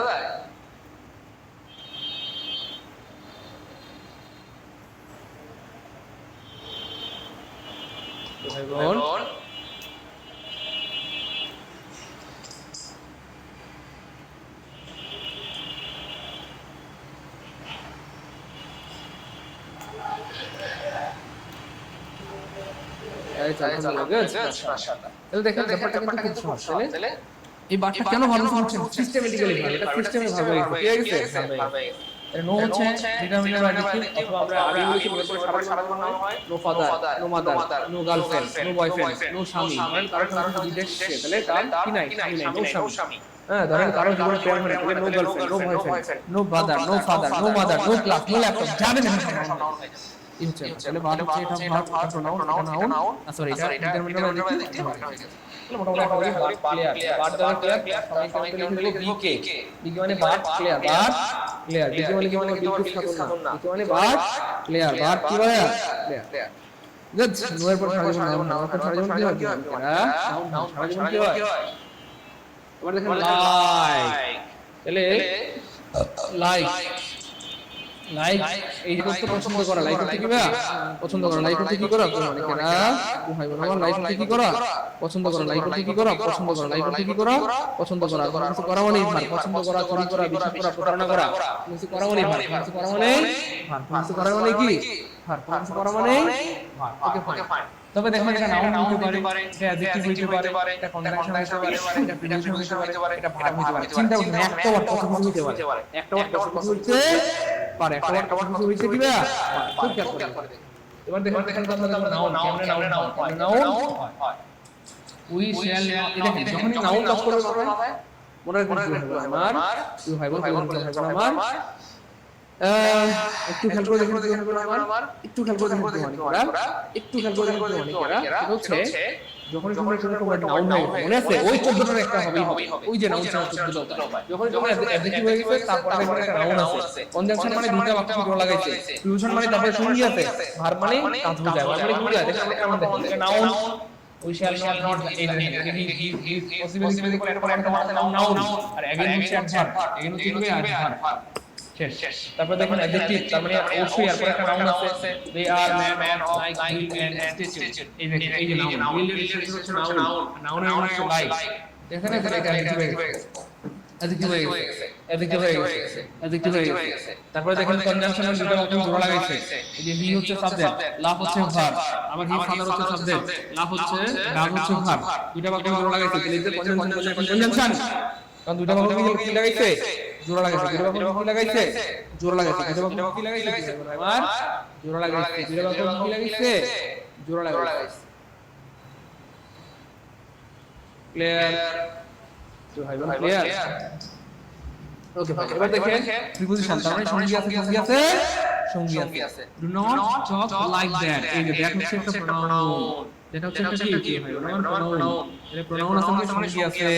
দেখেন ব্যাপারটা কিন্তু খুব সহজ। তাহলে এই বারটা কেন ভালো হচ্ছে? সিস্টেমেটিক্যালি ভালো, এটা সিস্টেমে ভালো হয়ে গেছে। নো হচ্ছে ডিটারমিনার অ্যাডজেক্টিভ, অথবা আমরা আগে বলেছি সারা জীবন নাউন হয়। No father, no mother, no girlfriend, no boyfriend, no স্বামী। ধরেন কারো সঙ্গে বিদেশ সে, তাহলে তার কি নাই, নো স্বামী। হ্যাঁ, ধরেন কারো জীবনে প্রেম হয়, তাহলে no girlfriend, no boyfriend, no brother, no father, no mother, no class, no laptop, জানেন এখানে সব নাউন হয়ে গেছে। তাহলে ভালো হচ্ছে এটা ভার্ব, প্রোনাউন, সরি এটা ডিটারমিনার অ্যাডজেক্টিভ হয়ে গেছে। মোটামুটি ভার্ব ক্লিয়ার, ভার্ব দ্বারা ক্লিয়ার, সবাই কেমন লিখে বিকে, বিকে মানে ভার্ব ক্লিয়ার, ভার্ব ক্লিয়ার, বিকে মানে কি বলে বিদ্যুৎ খাতুন না, বিকে মানে ভার্ব ক্লিয়ার, ভার্ব কি হয় ক্লিয়ার। গুড, নোয়ের পর সারা জীবন নাউন, নাউন পর সারা জীবন কি হয়? নাউন সারা জীবন কি হয়? এবার দেখেন লাইক, তাহলে লাইক এই যে করতে পছন্দ করা, লাইক করতে কি বা পছন্দ করা, লাইক করতে কি করা? অনেকেরা ভাই বোন আমার লাইক করতে কি করা? পছন্দ করা, লাইক করতে কি করা? পছন্দ করা, লাইক করতে কি করা? পছন্দ করা। কিছু করা মানেই ভার, পছন্দ করা, চুরি করা, বিশ্বাস করা, প্রতারণা করা। কিছু করা মানেই ভার, কিছু করা মানেই ভার, কিছু করা মানে কি ভার, কিছু করা মানেই ভার। Okay fine. তবে দেখেন এটা নাউন হতে পারে, এটা অ্যাডজেক্টিভ হতে পারে, এটা কনজাংশন হতে পারে, এটা প্রিপোজিশন হতে পারে, এটা ভার্ব হতে পারে। চিন্তা করুন, একটা ওয়ার্ড কত কিছু হতে পারে, একটা ওয়ার্ড কত কিছু হতে পারে, একটা ওয়ার্ড কত কিছু হইছে কিবা খুব খেয়াল করে। এবার দেখেন আমরা নাউন কেমনে নাউন হয়, নাউন হয় উই শ্যাল, এই দেখেন যখন নাউন কাজ করবে মাথায় মনে রাখবেন প্রিয় ভাই বোন আমার, প্রিয় ভাই বোন আমার, একটু খেয়াল করে দেখুন প্রিয় ভাই বোন আমার, একটু খেয়াল করে দেখুন প্রিয় মানিকেরা, একটু খেয়াল করে দেখুন প্রিয় মানিকেরা, এটা হচ্ছে যখন তোমরা কোনো নাউন হয়ে গেছে, মনে আছে ওই 14টার একটা হবেই হবে, ওই যে নাউন ছাড়া 14টা উপায়, যখন তোমরা অ্যাডজেক্টিভ হয়ে গেছে তারপরে দেখবে একটা নাউন আছে, কনজাংশন মানে দুইটা বাক্য জোড়া লাগাইছে, প্রিপোজিশন মানে তারপরে সঙ্গী আছে, ভার্ব মানে কাজ বোঝায়, ভার্ব মানে কি বোঝায়, দেখো আমরা দেখি noun we shall not he possibly করে একটা নাউন আর এগেইন হচ্ছে অ্যাডভার্ব, এগেইন হচ্ছে কি অ্যাডভার্ব শেষ। তারপর দেখুন অ্যাডজেক্টিভ, তার মানে অবশ্যই এরপর একটা নাউন আছে, they are man of like and statue, এই যে নাউন will হচ্ছে নাউন হচ্ছে লাইক, এখানে এটা অ্যাডজেক্টিভ হয়ে গেছে, অ্যাডজেক্টিভ হয়ে গেছে। তারপরে দেখুন কনজাংশনের দুটো বাক্য জোড়া লাগাইছে, এই যে হি হচ্ছে সাবজেক্ট, লাভ হচ্ছে ভার্ব, আমার হি ফাদার হচ্ছে সাবজেক্ট, লাভ হচ্ছে ডাজ হচ্ছে ভার্ব, দুটো বাক্য জোড়া লাগাইছে, তাহলে এই যে কনজাংশন কারণ দুটো বাক্য কি লাগাইছে, জোড়া লাগাইছে, দুটো বাক্য কি লাগাইছে, জোড়া লাগাইছে, দুটো বাক্য কি লাগাইছে আমার জোড়া লাগাইছে, দুটো বাক্য কি লাগাইছে, জোড়া লাগাইছে। ক্লিয়ার তো ভাই বোন, ক্লিয়ার? ওকে ভাই, এবার দেখেন প্রিপোজিশন, তার মানে সঙ্গী আছে, do not talk like that, এই যে দ্যাট হচ্ছে একটা প্রনাউন, দ্যাট হচ্ছে একটা কি ভাই বোন আমার প্রনাউন, এর প্রনাউন আছে মানে সঙ্গী আছে,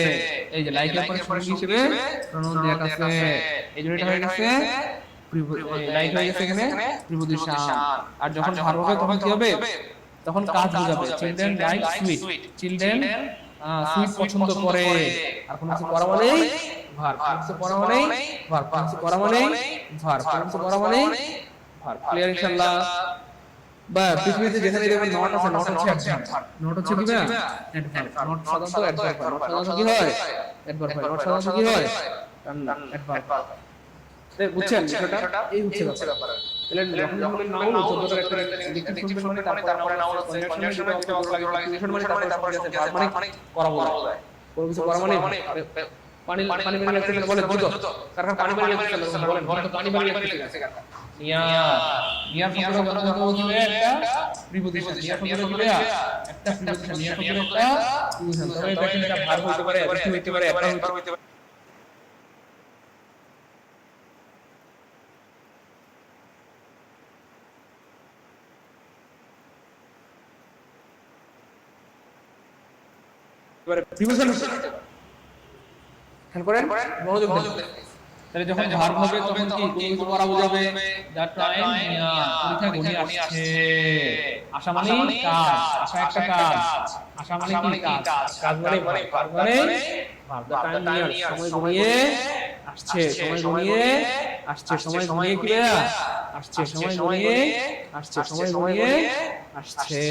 এই যে লাইক এর পরে সঙ্গী হিসেবে প্রনাউন দ্যাট আছে, এই জন্য এটা হয়ে গেছে লাইক হয়ে গেছে এখানে প্রিপোজিশন। আর যখন ভার্ব হবে তখন কি হবে, তখন কাজ বোঝাবে, children like sweet, children sweet পছন্দ করে, আর কোন কিছু করা মানে ভার্ব, কোন কিছু করা মানে ভার্ব, কোন কিছু করা মানে ভার্ব, কোন কিছু করা মানে ভার্ব। ক্লিয়ার ইনশাআল্লাহ? বা পৃথিবীতে যেখানে দেখবেন নট আছে, নট হচ্ছে অ্যাডভার্ব, নট হচ্ছে কি না অ্যাডভার্ব, নট সাধারণত অ্যাডভার্ব, নট সাধারণত কি হয় অ্যাডভার্ব হয়, নট সাধারণত কি হয় অ্যাডভার্ব। বুঝছেন বিষয়টা? এই হচ্ছে ব্যাপার। তাহলে যখন নাউন 14টার একটা ডিক্টেট শুনবেন মানে তারপরে নাউন আছে, কনজাংশন মানে দুটো বাক্য লাগে, প্রিপোজিশন মানে তারপরে সঙ্গী আছে, ভার্ব মানে করা যায়, কোন কিছু করা মানে পানি পানি লাগছে বলে দ্রুত, কারণ পানি লাগছে বলেন তো পানি লাগছে নিয়ার শব্দটা বলতে হবে একটা প্রিপোজিশন, নিয়ার শব্দটা কি একটা প্রিপোজিশন, নিয়ার শব্দটা একটা প্রিপোজিশন, তবে দেখেন এটা ভার্ব হতে পারে, অ্যাডজেক্টিভ হতে পারে, অ্যাডভার্ব হতে পারে। এবারে প্রিপোজিশন খেয়াল করেন, মনোযোগ দেন। তাহলে যখন ভার্ব হবে তখন কি কোন কিছু করা বোঝাবে, দ্যাট টাইম পরীক্ষা ঘনিয়ে আসছে, আশা মানে কাজ, আশা একটা কাজ, আশা মানে কি কাজ, কাজ মানে ভার্ব মানে ভার্ব, দ্যাট টাইম নিয়ার সময় ঘনিয়ে আসছে, সময় ঘনিয়ে আসছে, সময় ঘনিয়ে কি আসছে, সময় ঘনিয়ে আসছে, সময় ঘনিয়ে আসছে।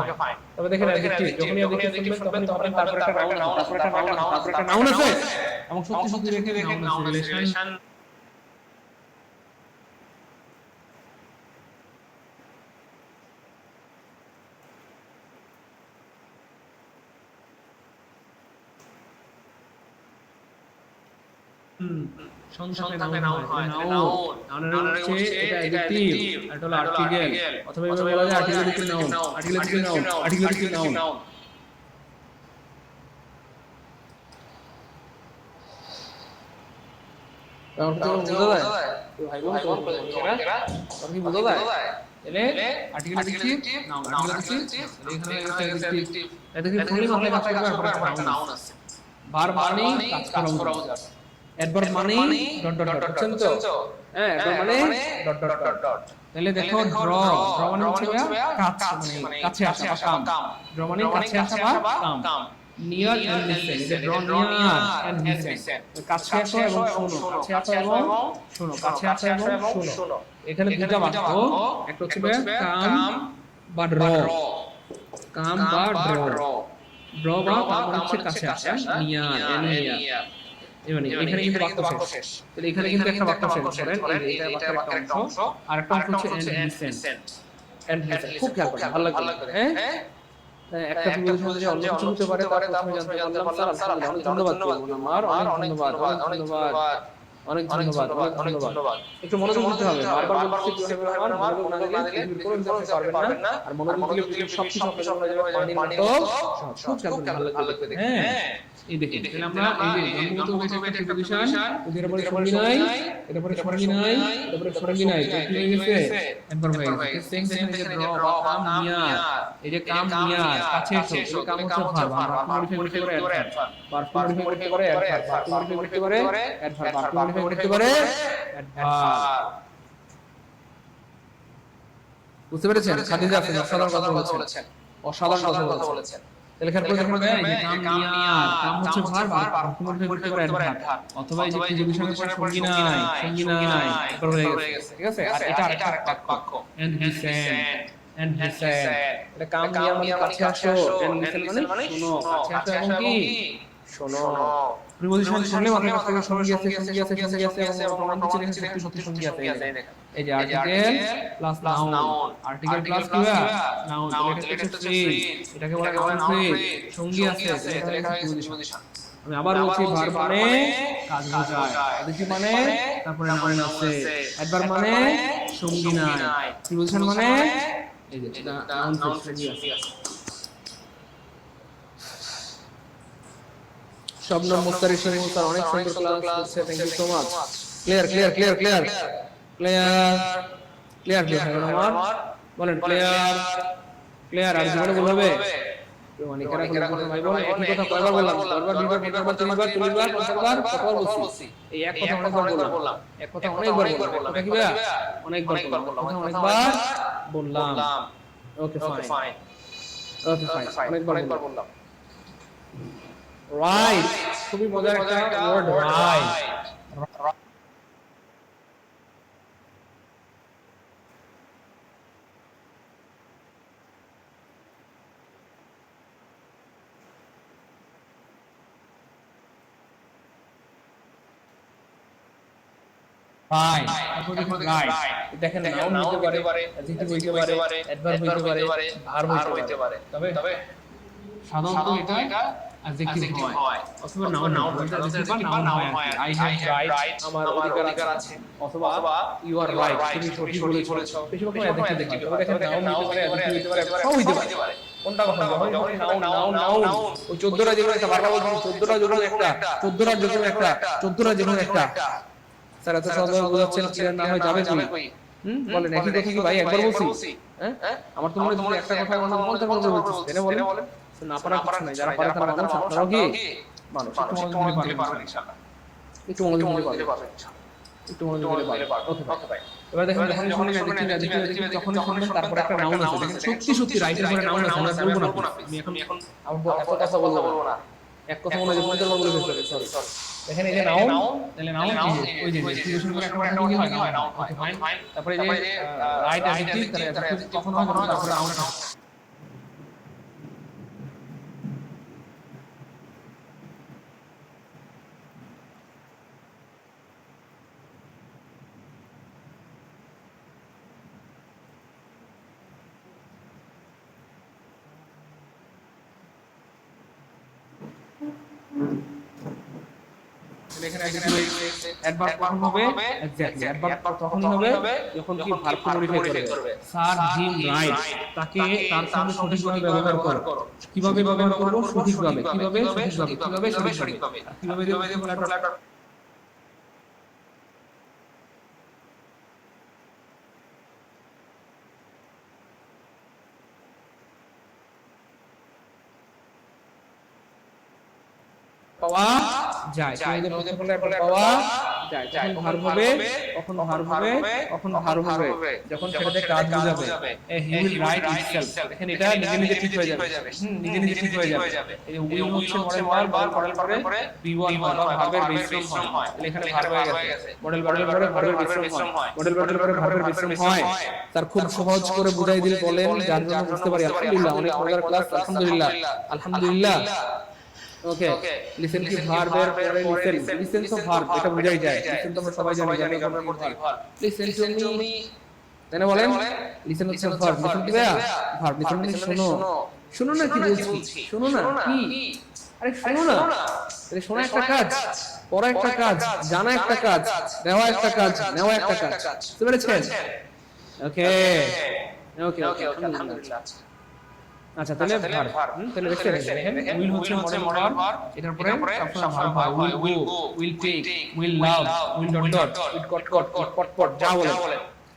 Okay fine. তবে দেখেন অ্যাডজেক্টিভ, যখনই অ্যাডজেক্টিভ শুনবেন তখন তারপর একটা নাউন আছে, তারপর একটা নাউন আছে, এবং সত্যি সত্যি দেখে নাউন আছে, রিলেশন সংক্ষেপে নাউন হয়, নাউনের হচ্ছে এটা অ্যাডজেক্টিভ আর এটা হলো আর্টিকেল, অথবা এভাবে বলা যায় আর্টিকেল নাউন, আর্টিকেল নাউন। তাহলে তো বোঝা যায় তো ভাই বোন, তো কি বোঝা যায়, এলে article adjective noun, article adjective এখানে অ্যাডজেক্টিভ, অ্যাডজেক্টিভ ফুলি মাথায় কাজ করবে, আর একটা নাউন আছে, ভার্ব মানে কাজ করা বোঝাবে, অ্যাডভার্ব মানে ডট ডট ডট, বুঝছেন তো? হ্যাঁ, অ্যাডভার্ব মানে ডট ডট ডট। তাহলে দেখো ড্র মানে হচ্ছে কাজ, মানে কাছে আসা বা কাম, ড্র মানে কাছে আসা বা কাম, নিয়ার এন্ড লিসেন, এটা ড্র নিয়ার এন্ড লিসেন, কাছে আসো এবং শোনো, কাছে আসো এবং শোনো, কাছে আসো এবং শোনো। এখানে দুটো বাক্য, একটা হচ্ছে কাম বা ড্র, কাম বা ড্র, ড্র বা কাম মানে হচ্ছে কাছে আসা, নিয়ার এন্ড নিয়ার, এখানে কিন্তু বাক্য শেষ, তাহলে এখানে কিন্তু একটা বাক্য শেষ করেন, এটা বাক্যের একটা অংশ, আর একটা অংশ হচ্ছে এন্ড লিসেন, খুব খেয়াল করেন, ভালো লাগবে, হ্যাঁ একটা প্রিপোজিশন যে অন্য কিছু হতে পারে, তার প্রথমে জানতে পারলাম স্যার, আলহামদুলিল্লাহ, অনেক ধন্যবাদ, আমার অনেক ধন্যবাদ। অনেক ধন্যবাদ, অনেক ধন্যবাদ। একটু মনোযোগ দিতে হবে, বারবার বলছি কিভাবে আমার মনোযোগ না দিলে পৃথিবীর কোনো কিছু আপনি পারবেন না। আর মনোযোগ দিলে পৃথিবীর সবকিছু আপনার জন্য হয়ে যাবে পানির মতো সহজ। খুব খেয়াল করবেন, ভালো লাগবে দেখতে। হ্যাঁ, এই দেখেন তাহলে আমরা এই যে জন্মগত হয়েছে একটা প্রিপোজিশন, এর পরে সঙ্গী নাই, এর পরে সঙ্গী নাই, এর পরে সঙ্গী নাই, তো কি হয়ে গেছে? একবার হয়ে গেছে। সেম দেখেন এই যে ড্র বা কাম নিয়ার, এই যে কাম নিয়ার কাছে এসো, এই কাম হচ্ছে ভার্ব, আমরা মডিফাই করতে পারে অ্যাডভার্ব, ভার্ব মডিফাই করতে পারে অ্যাডভার্ব, ভার্ব মডিফাই করতে পারে অ্যাডভার্ব, ভার্ব মডিফাই করতে পারে অ্যাডভার্ব। বুঝতে পেরেছেন? খাদিজা আপনি অসাধারণ কথা বলেছেন, অসাধারণ কথা বলেছেন। তাহলে খেয়াল করে দেখুন এই যে কাম নিয়ার, কাম হচ্ছে ভার্ব, ভার্ব মডিফাই করতে পারে অ্যাডভার্ব, অথবা এই যে প্রিপোজিশনের পরে সঙ্গী নাই, সঙ্গী নাই, একবার হয়ে গেছে। ঠিক আছে? আর এটা আরেকটা বাক্য, and he said, and he said, এটা কাম নিয়ার মানে কাছে আসো, এন্ড লিসেন মানে শোনো, কাছে আসো এবং কি শোনো। প্রিপোজিশন শুনলে মাথায় কাছে সঙ্গী আছে, সঙ্গী আছে, সঙ্গী আছে, এবং প্রমাণ দিচ্ছে এখানে সত্যি সঙ্গী আছে। এই যে article plus noun, article plus কিবা নাউন, এটা হচ্ছে ফ্রেজ, এটাকে বলা হয় নাউন ফ্রেজ। সঙ্গী আছে, তাহলে এটা হচ্ছে প্রিপোজিশন। আমি আবার বলছি, ভার্ব মানে কাজ বোঝায়, অ্যাডজেক্টিভ মানে তারপরে নাউন আছে, অ্যাডভার্ব মানে সঙ্গী নাই, প্রিপোজিশন মানে এই যে নাউন ফ্রেজ সঙ্গী আছে। শবনম মুস্তারি শিমুল স্যার অনেক সুন্দর ক্লাস করছে, thank you so much. Clear clear clear clear clear clear clear আমার বলেন ক্লিয়ার ক্লিয়ার। আর জীবনে বলবে মানে কেরা কোন ভাই বল, একই কথা কয়বার বললাম? বারবার দুইবার তিনবার তিনবার চল্লিশবার পঞ্চাশবার কতবার বলছি? এই এক কথা অনেকবার বললাম, এক কথা অনেকবার বললাম, কথা কি ভাই অনেকবার বললাম, অনেকবার বললাম। ওকে ফাইন, ওকে ফাইন, অনেকবার বললাম। রাইট, খুবই মজার একটা ওয়ার্ড রাইট। রাইট, তারপর দেখুন রাইট, দেখেন নাউন হতে পারে, অ্যাডজেক্টিভ হতে পারে, অ্যাডভার্ব হতে পারে, ভার্ব হতে পারে। তবে সাধারণত এটা অ্যাডজেক্টিভ হয় অথবা নাউন অ্যাডজেক্টিভ বা নাউন হয়। আই হ্যাভ রাইট, আমার অধিকার আছে, অথবা ইউ আর রাইট, তুমি সঠিক বলেছো। বেশিরভাগ অ্যাডজেক্টিভ হয়, তবে দেখেন নাউন হতে পারে, অ্যাডজেক্টিভ হতে পারে, সব হতে পারে। কোনটা কথা যখন নাউন নাউন নাউন ওই 14টা যেগুলো একটা বারবার বলছি, 14টা যেগুলো একটা, 14টা যেগুলো একটা, 14টা যেগুলো একটা। স্যার এত সহজভাবে বোঝাচ্ছেন, ক্লিয়ার না হয় যাবে কই? বলেন একই কথা কি ভাই একবার বলছি? হ্যাঁ, আমার তো মনে হয় একটা কথা আমরা 50 বার বলতেছি, তাই না? বলেন না, পারার কিছু নাই, যারা পারে তারা মানুষ, আপনারাও কি মানুষ, একটু মনোযোগ দিলে পারবেন ইনশাআল্লাহ, একটু মনোযোগ দিলে পারবেন ইনশাআল্লাহ, একটু মনোযোগ দিলে পারবেন। ওকে ভাই, এবার দেখেন যখন শুনবেন অ্যাডজেক্টিভ তখন শুনবেন, তারপর একটা নাউন আছে, দেখেন সত্যি রাইটের পরে নাউন আছে, আমরা বলবো না, আমি এখন এত কথা বলবো না, এক কথা মনে হয় 50 বার বলে ফেলতে, সরি। দেখেন এই যে নাউন, তাহলে নাউন ওই যে প্রিপোজিশন করে একটা কি হয় নাউন হয়, ফাইন। তারপরে এই যে রাইট অ্যাডজেক্টিভ, তাহলে অ্যাডজেক্টিভ কখন হয় যখন তারপরে নাউন থাকে। এখানে অ্যাডভার্ব কখন হবে? এক্স্যাক্টলি অ্যাডভার্ব তখন হবে যখন কি ভার্ব মডিফাই করবে। স্যার জিম রাইট, তাকে তার সঙ্গে সঠিকভাবে ব্যবহার করো। কিভাবে ব্যবহার করব? সঠিকভাবে। কিভাবে? সঠিকভাবে। কিভাবে পাওয়া যায়, পাওয়া যায়, তখন ভার্ব হবে, ভার্ব হবে যখন সেটাতে কাজ বোঝাবে। হি উইল রাইট ইটসেলফ, দেখেন এটা নিজে নিজে ঠিক হয়ে যাবে, নিজে ঠিক হয়ে যাবে। এই উইল হচ্ছে মডেল ভার্ব পরে বি1 হয় বা ভার্বের বিশ্রম হয়, তাহলে এখানে ভার্ব হয়ে গেছে, মডেল পরে ভার্বের বিশ্রম হয়, মডেল পরে ভার্বের বিশ্রম হয়। তার খুব সহজ করে বুঝাই দিলে বলেন, যার জন্য বুঝতে পারি। আলহামদুলিল্লাহ, অনেক মজার ক্লাস, আলহামদুলিল্লাহ। ওকে, লিসেন কি ভার্বের পরে লিসেন তো ভার্ব, এটা বোঝাই যায়। লিসেন তো আমরা সবাই জানি verb verb. Listen to me, তাই না? বলেন লিসেন হচ্ছে ভার্ব, লিসেন কি ভার্ব, লিসেন মানে শোনো। শোনো না কি বলছি, শোনো না কি, আরে শোনো না, তাহলে শোনা একটা কাজ, পড়া একটা কাজ, জানা একটা কাজ, দেওয়া একটা কাজ, নেওয়া একটা কাজ। বুঝতে পেরেছেন? ওকে ওকে ওকে আলহামদুলিল্লাহ। আচ্ছা তাহলে ভার, তাহলে দেখেন দেখেন উইল হচ্ছে মডেল ভার্ব, এটার পরে সবসময় ভার্ব হয়। Will go, will take, will love, will dot dot, will cut cut, put put, যা বলে।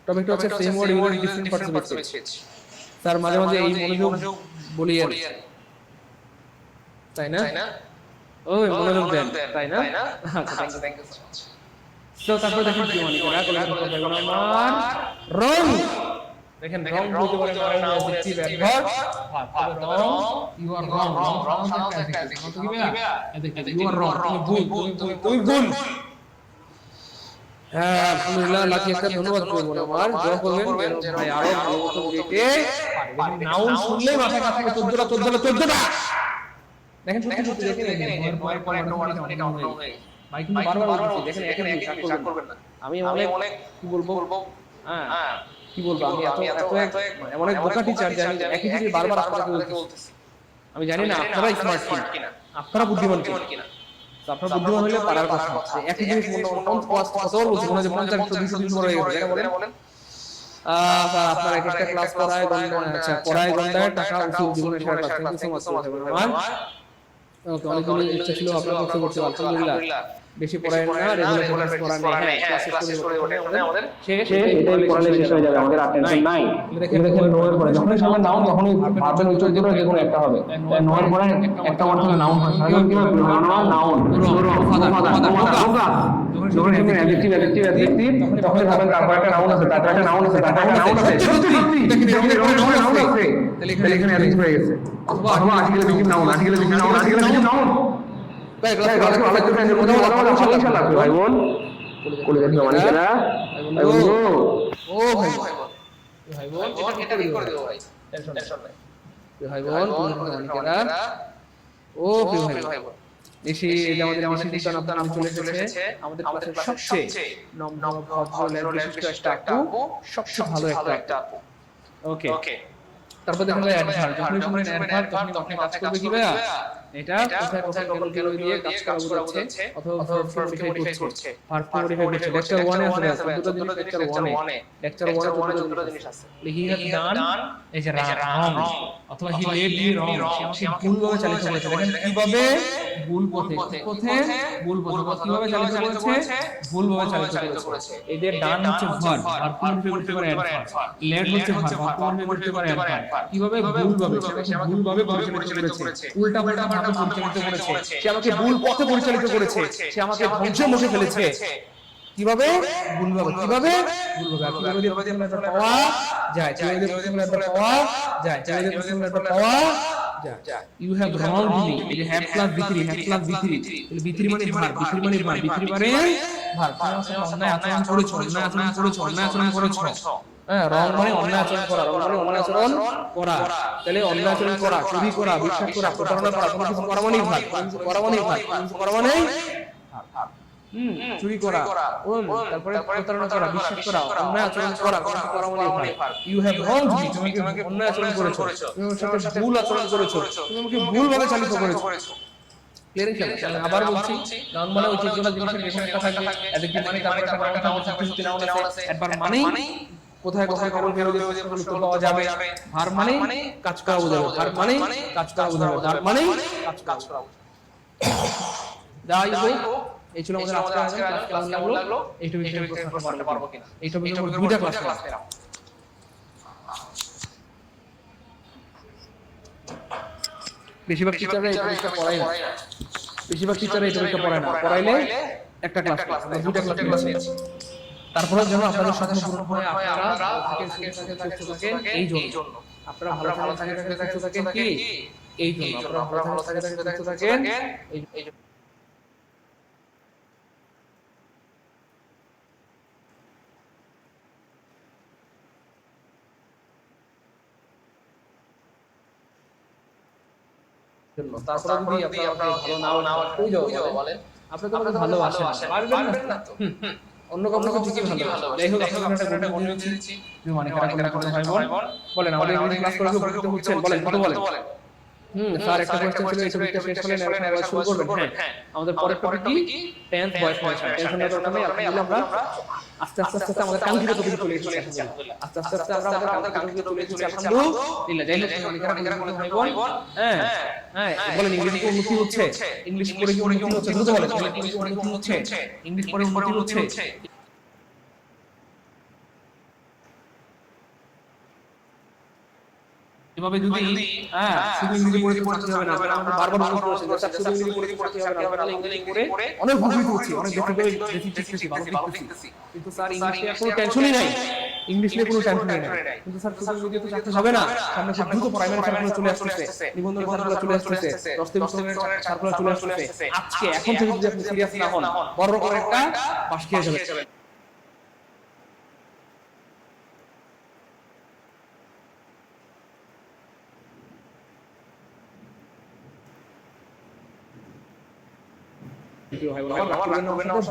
টপিকটা হচ্ছে same word use different participate. Sir মাঝে মাঝে এই মনোযোগ বলিয়েন, তাই না? ওই মনোযোগ দেন, তাই না? আচ্ছা থ্যাংক ইউ সো মাচ। তো তারপর দেখেন কি মানে করা কলেজ করতে হবে আমার রং। দেখেন রং বলতে পারে noun adjective adverb verb. Wrong you are wrong, wrong sound একটা অ্যাডজেক্টিভ। তো কি ভাইয়া অ্যাডজেক্টিভ ইউ আর রং, তুমি ভুল, তুমি ভুল। হ্যাঁ আলহামদুলিল্লাহ, লাকি একটা ধন্যবাদ করব আমার, দোয়া করবেন যেন ভাই আরো ভালো মতো বলতে পারে। নাউন শুনলেই মাথা কাজ করে 14টা। দেখেন সত্যি দেখেন এর পরে পরে অটোমেটিক কাউন্ট হয়ে ভাই, কিন্তু বারবার বলছি দেখেন এখানে হিসাব করবেন না। আমি অনেক কি বলবো, হ্যাঁ কি বলবো, আমি এত এমন এক বোকা টিচার যে আমি একই জিনিস বারবার আপনাদেরকে বলতেছি। আমি জানি না আপনারা স্মার্ট কিনা, আপনারা বুদ্ধিমান কিনা। তো আপনারা বুদ্ধিমান হলে পারার কথা। একই জিনিস মনে ক্লাস কতবার বলছি, মনে হয় যে 50-200 হয়ে গেছে। এটা বলেন স্যার আপনার এক একটা ক্লাস পড়ায় আচ্ছা পড়ায় ঘন্টায় টাকা উচিত জীবনে শেয়ার করতে। থ্যাংক ইউ সো মাচ আমার। ওকে অনেকগুলো ইচ্ছা ছিল আপনার কাছে করতে, আলহামদুলিল্লাহ। বেশি পড়ায় না, রেগুলার পড়া নেই। হ্যাঁ ক্লাস শেষ করে ওঠে আমাদের শেষ, এটাই পড়ালে শেষ হয়ে যাবে, আমাদের আর টেনশন নাই। দেখেন নো এর পরে যখনই সামনে নাউন তখনই ভার্বের উচ্চারণ দিলে যে কোনো একটা হবে। তাই নো এর পরে একটা ওয়ার্ড হলে নাউন হয়। সাধারণত কি হবে নাউন ফাদার যখন সামনে অ্যাডজেক্টিভ তখনই ভাবেন তারপর একটা নাউন আছে, তারপর একটা নাউন আছে, তারপর একটা নাউন আছে। সত্যি দেখেন নাউন আছে, তাহলে এখানে অ্যাডজেক্টিভ হয়ে গেছে। অথবা আর্টিকেলের বিগিন নাউন, আর্টিকেলের বিগিন নাউন, আর্টিকেলের বিগিন নাউন। ভাই ক্লাসে ভালো করে এর মধ্যে ইনশাআল্লাহ ভাই বোন কোলে যাচ্ছে মানে কেনা ভাই বন্ধু। ও ভাই বোন এটা ঠিক করে দেব ভাই, টেনশন নাই ভাই বোন মানে কেনা। ও ভাই বোন এসে আমাদের সিদ্ধান্ত চলে এসেছে আমাদের ক্লাসের সবচেয়ে নম্র ভদ্র বিশিষ্ট একটা আপু, সবচেয়ে ভালো একটা আপু। ওকে তারপর দেখুন অ্যাডভার্ব, যখন শুনবেন অ্যাডভার্ব তখন আপনি কাজ করবে কি ভাইয়া, এটা কোথায় কেন দিয়ে কাজ করা বোঝাচ্ছে অথবা ভার্ব মডিফাই করছে। ভার্ব মডিফাই করছে। লেকচার 1 এ আছে দুটো জিনিস, লেকচার 1 এ দুটো জিনিস আছে। হি হ্যাজ ডান এই যে রং অথবা হি লেড মি রং, সে আমাকে ভুলভাবে চালিত করেছে। দেখেন কিভাবে ভুল পথে ভুল পথে কিভাবে চালিত করেছে, ভুলভাবে চালিত করেছে। এই যে ডান হচ্ছে ভার্ব, ভার্ব মডিফাই করতে পারে অ্যাডভার্ব। লেড হচ্ছে ভার্ব, ভার্ব মডিফাই করতে পারে অ্যাডভার্ব। কিভাবে ভুলভাবে পরিচালিত করেছে, উল্টাপাল্টা ভাবে পরিচালিত করেছে, সে আমাকে ভুল পথে পরিচালিত করেছে, সে আমাকে ধ্বংসের মুখে ফেলেছে। কিভাবে ভুলভাবে, কিভাবে পাওয়া যায়, পাওয়া যায়, পাওয়া যায়। ইউ হ্যাভ রংড মি, এই যে হ্যাভ প্লাস বিক্রি, হ্যাভ প্লাস বিক্রি, তাহলে বিক্রি মানে ভার্ব, বিক্রি মানে ভার্ব, বিক্রি মানে ভার্ব। অন্যায় আচরণ করেছো, অন্যায় আচরণ করেছো। হ্যাঁ রং মানে অন্যায় আচরণ করা, রং মানে অন্যায় আচরণ করা। তাহলে অন্যায় আচরণ করা, চুরি করা, বিশ্বাস করা, প্রতারণা করা, কোনো কিছু করা মানেই ভার্ব, করা মানেই ভার্ব, করা মানেই চুরি করা, তারপরে প্রতারণা করা, বিশ্বাস করা, অন্যায় আচরণ করা, কোনো কিছু করা মানেই ভার্ব। ইউ হ্যাভ রংড মি, তুমি আমাকে অন্যায় আচরণ করেছো, তুমি আমার সাথে ভুল আচরণ করেছো, তুমি আমাকে ভুলভাবে চালিত করেছো। আবার বলছি নাউন মানে ওই চিত্রটা জিনিসের পেছনে একটা থাকবে, অ্যাডজেক্টিভ মানে তারপর একটা নাউন থাকবে, নাউন আছে। অ্যাডভার্ব মানে কোথায় কখন বেরোবে উত্তর পাওয়া যাবে। ভার্ব মানে কাজ করা বোঝাবে, ভার্ব মানে কাজ করা বোঝাবে, ভার্ব মানে কাজ করা বোঝাবে। যাই হোক এই ছিল আমাদের আজকে ক্লাস। কেমন লাগলো? এই টপিকে প্রশ্ন করতে পারবো কিনা, এই টপিকের উপর দুইটা ক্লাস নিলাম। বেশিরভাগ টিচাররা এই টপিকটা পড়ায় না, পড়াইলে একটা ক্লাস, আমরা দুইটা ক্লাস নিয়েছি। তারপরে যেন আপনাদের স্বপ্ন পূরণ হয়, আপনারা এই জন্য আপনারা ভালো থাকেন কি এই জন্য আপনারা ভালো থাকেন এই জন্য। তারপরে যদি আপনারা ভালো নাও কই যাও বলেন, আপনি তো ভালো আসেন পারবেন না তো অন্য কাউকে ঠিকই ভালো। যাই হোক আপনাদের একটা গুড নিউজ দিচ্ছি, মানে কেন করে ভাই বোন বলেন আমাদের ইংলিশ ক্লাস করে উপকৃত হচ্ছেন, বলেন কত বলেন স্যার একটা কোশ্চেন ছিল এই টপিকটা শেষ হলে ন্যারেশন শুরু করবেন। হ্যাঁ, আমাদের পরের টপিক কি? Tense voice narration. টেনশনের দরকার নেই, আমরা আস্তে আস্তে আমাদের কাঙ্ক্ষিত টপিকে চলে এসেছি আলহামদুলিল্লাহ। আস্তে আস্তে আমরা আমাদের কাঙ্ক্ষিত টপিকে চলে এসেছি আলহামদুলিল্লাহ। যাই হোক অনেকেরা বলতে ভাই বোন, হ্যাঁ হ্যাঁ বলেন ইংলিশ কি উন্নতি হচ্ছে? ইংলিশ পড়ে কি উন্নতি হচ্ছে? দ্রুত বলেন ইংলিশ পড়ে উন্নতি হচ্ছে? ইংলিশ পড়ে উন্নতি হচ্ছে? এভাবে যদি শুধু ইংরেজি পড়ে পড়তে হবে না, আপনারা আমাদের বারবার অনুরোধ করেছেন যে স্যার শুধু ইংরেজি পড়ে পড়তে হবে না, আমরা ইংরেজি পড়ে অনেক উপকৃত হচ্ছি, অনেক বেশি শিখতেছি, ভালো শিখতেছি। কিন্তু স্যার ইংলিশে কোনো টেনশনই নাই, ইংলিশ নিয়ে কোনো টেনশনই নাই। কিন্তু স্যার শুধু ইংরেজি তো চাকরি হবে না, সামনে খুব দ্রুত প্রাইমারি সার্কুলার চলে আসতেছে, নিবন্ধন সার্কুলার চলে আসতেছে, 10 সার্কুলার চলে আসতেছে। আজকে এখন থেকে যদি আপনি সিরিয়াস না হন, বড় করে একটা পাশ খেয়ে যাবেন।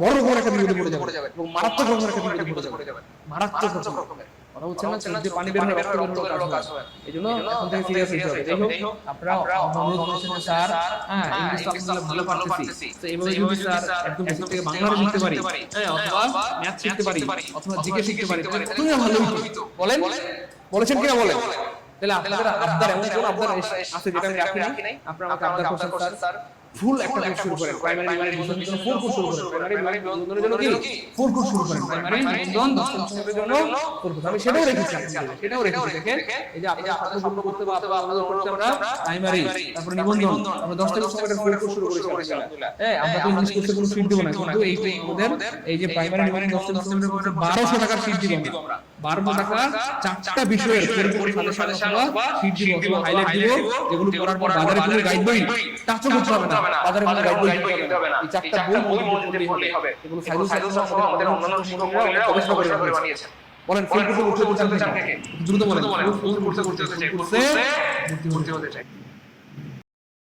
বড় বড় একটা বিপদে পড়ে যাবে এবং মারাত্মক রকমের একটা বিপদে পড়ে যাবে, মারাত্মক রকমের। কথা হচ্ছে না যে পানি বের হয়ে রক্ত বের হলো কাজ হবে। এইজন্য এখন থেকে সিরিয়াস হতে হবে। যাই হোক আপনারা অনুরোধ করেছেন যে স্যার ইংলিশ তো আলহামদুলিল্লাহ ভালো পারতেছি, তো এইভাবে যদি স্যার একদম বেসিক থেকে বাংলা শিখতে পারি, অথবা ম্যাথ শিখতে পারি, অথবা জিকে শিখতে পারি, তাহলে কতই ভালো হতো। বলেছেন কিনা বলেন? তাহলে আপনাদের আবদার এমন কোন আবদার আছে যেটা আমি রাখি নাই? আপনারা আমাকে আবদার করছেন স্যার ফুল একটা কোর্স শুরু করেন, প্রাইমারি নিবন্ধনের জন্য 4 কোর্স শুরু করেন, প্রাইমারি নিবন্ধনের জন্য কি 4 কোর্স শুরু করেন, প্রাইমারি নিবন্ধন 10 সেমিস্টারের জন্য 4 কোর্স। আমি সেটাও রেখেছি, দেখেন এই যে আপনারা ছাত্র পূর্ণ করতে বা আপনারা করতে আমরা প্রাইমারি, তারপর নিবন্ধন, আমরা 10 থেকে সেমিস্টারের 4 কোর্স শুরু করেছি আলহামদুলিল্লাহ। আমরা তো ইংলিশ কোর্সে কোনো ফিট দেব না, কিন্তু এই আমাদের এই যে প্রাইমারি নিবন্ধন 10 থেকে সেমিস্টারের কোর্সে 1200 টাকার ফিট দিব আমরা, 1200 টাকা 4টা বিষয়ের পুরোপুরি সাজেশন অথবা ফিট দিব অথবা হাইলাইট দিব, যেগুলো পড়ার পর বাজারে কোনো গাইড বই টাচও করতে হবে না, বাজারে কোনো গাইড বই দিতে হবে না। এই 4টা বই মধ্যে পড়লেই হবে। এগুলো সাইদুল সহ আমাদের অন্যান্য শিক্ষকরা গবেষণা করে বানিয়েছেন। বলেন ফুল কোর্সে উঠতে চান থেকে দ্রুত বলেন, ফুল কোর্সে ভর্তি হতে চাই।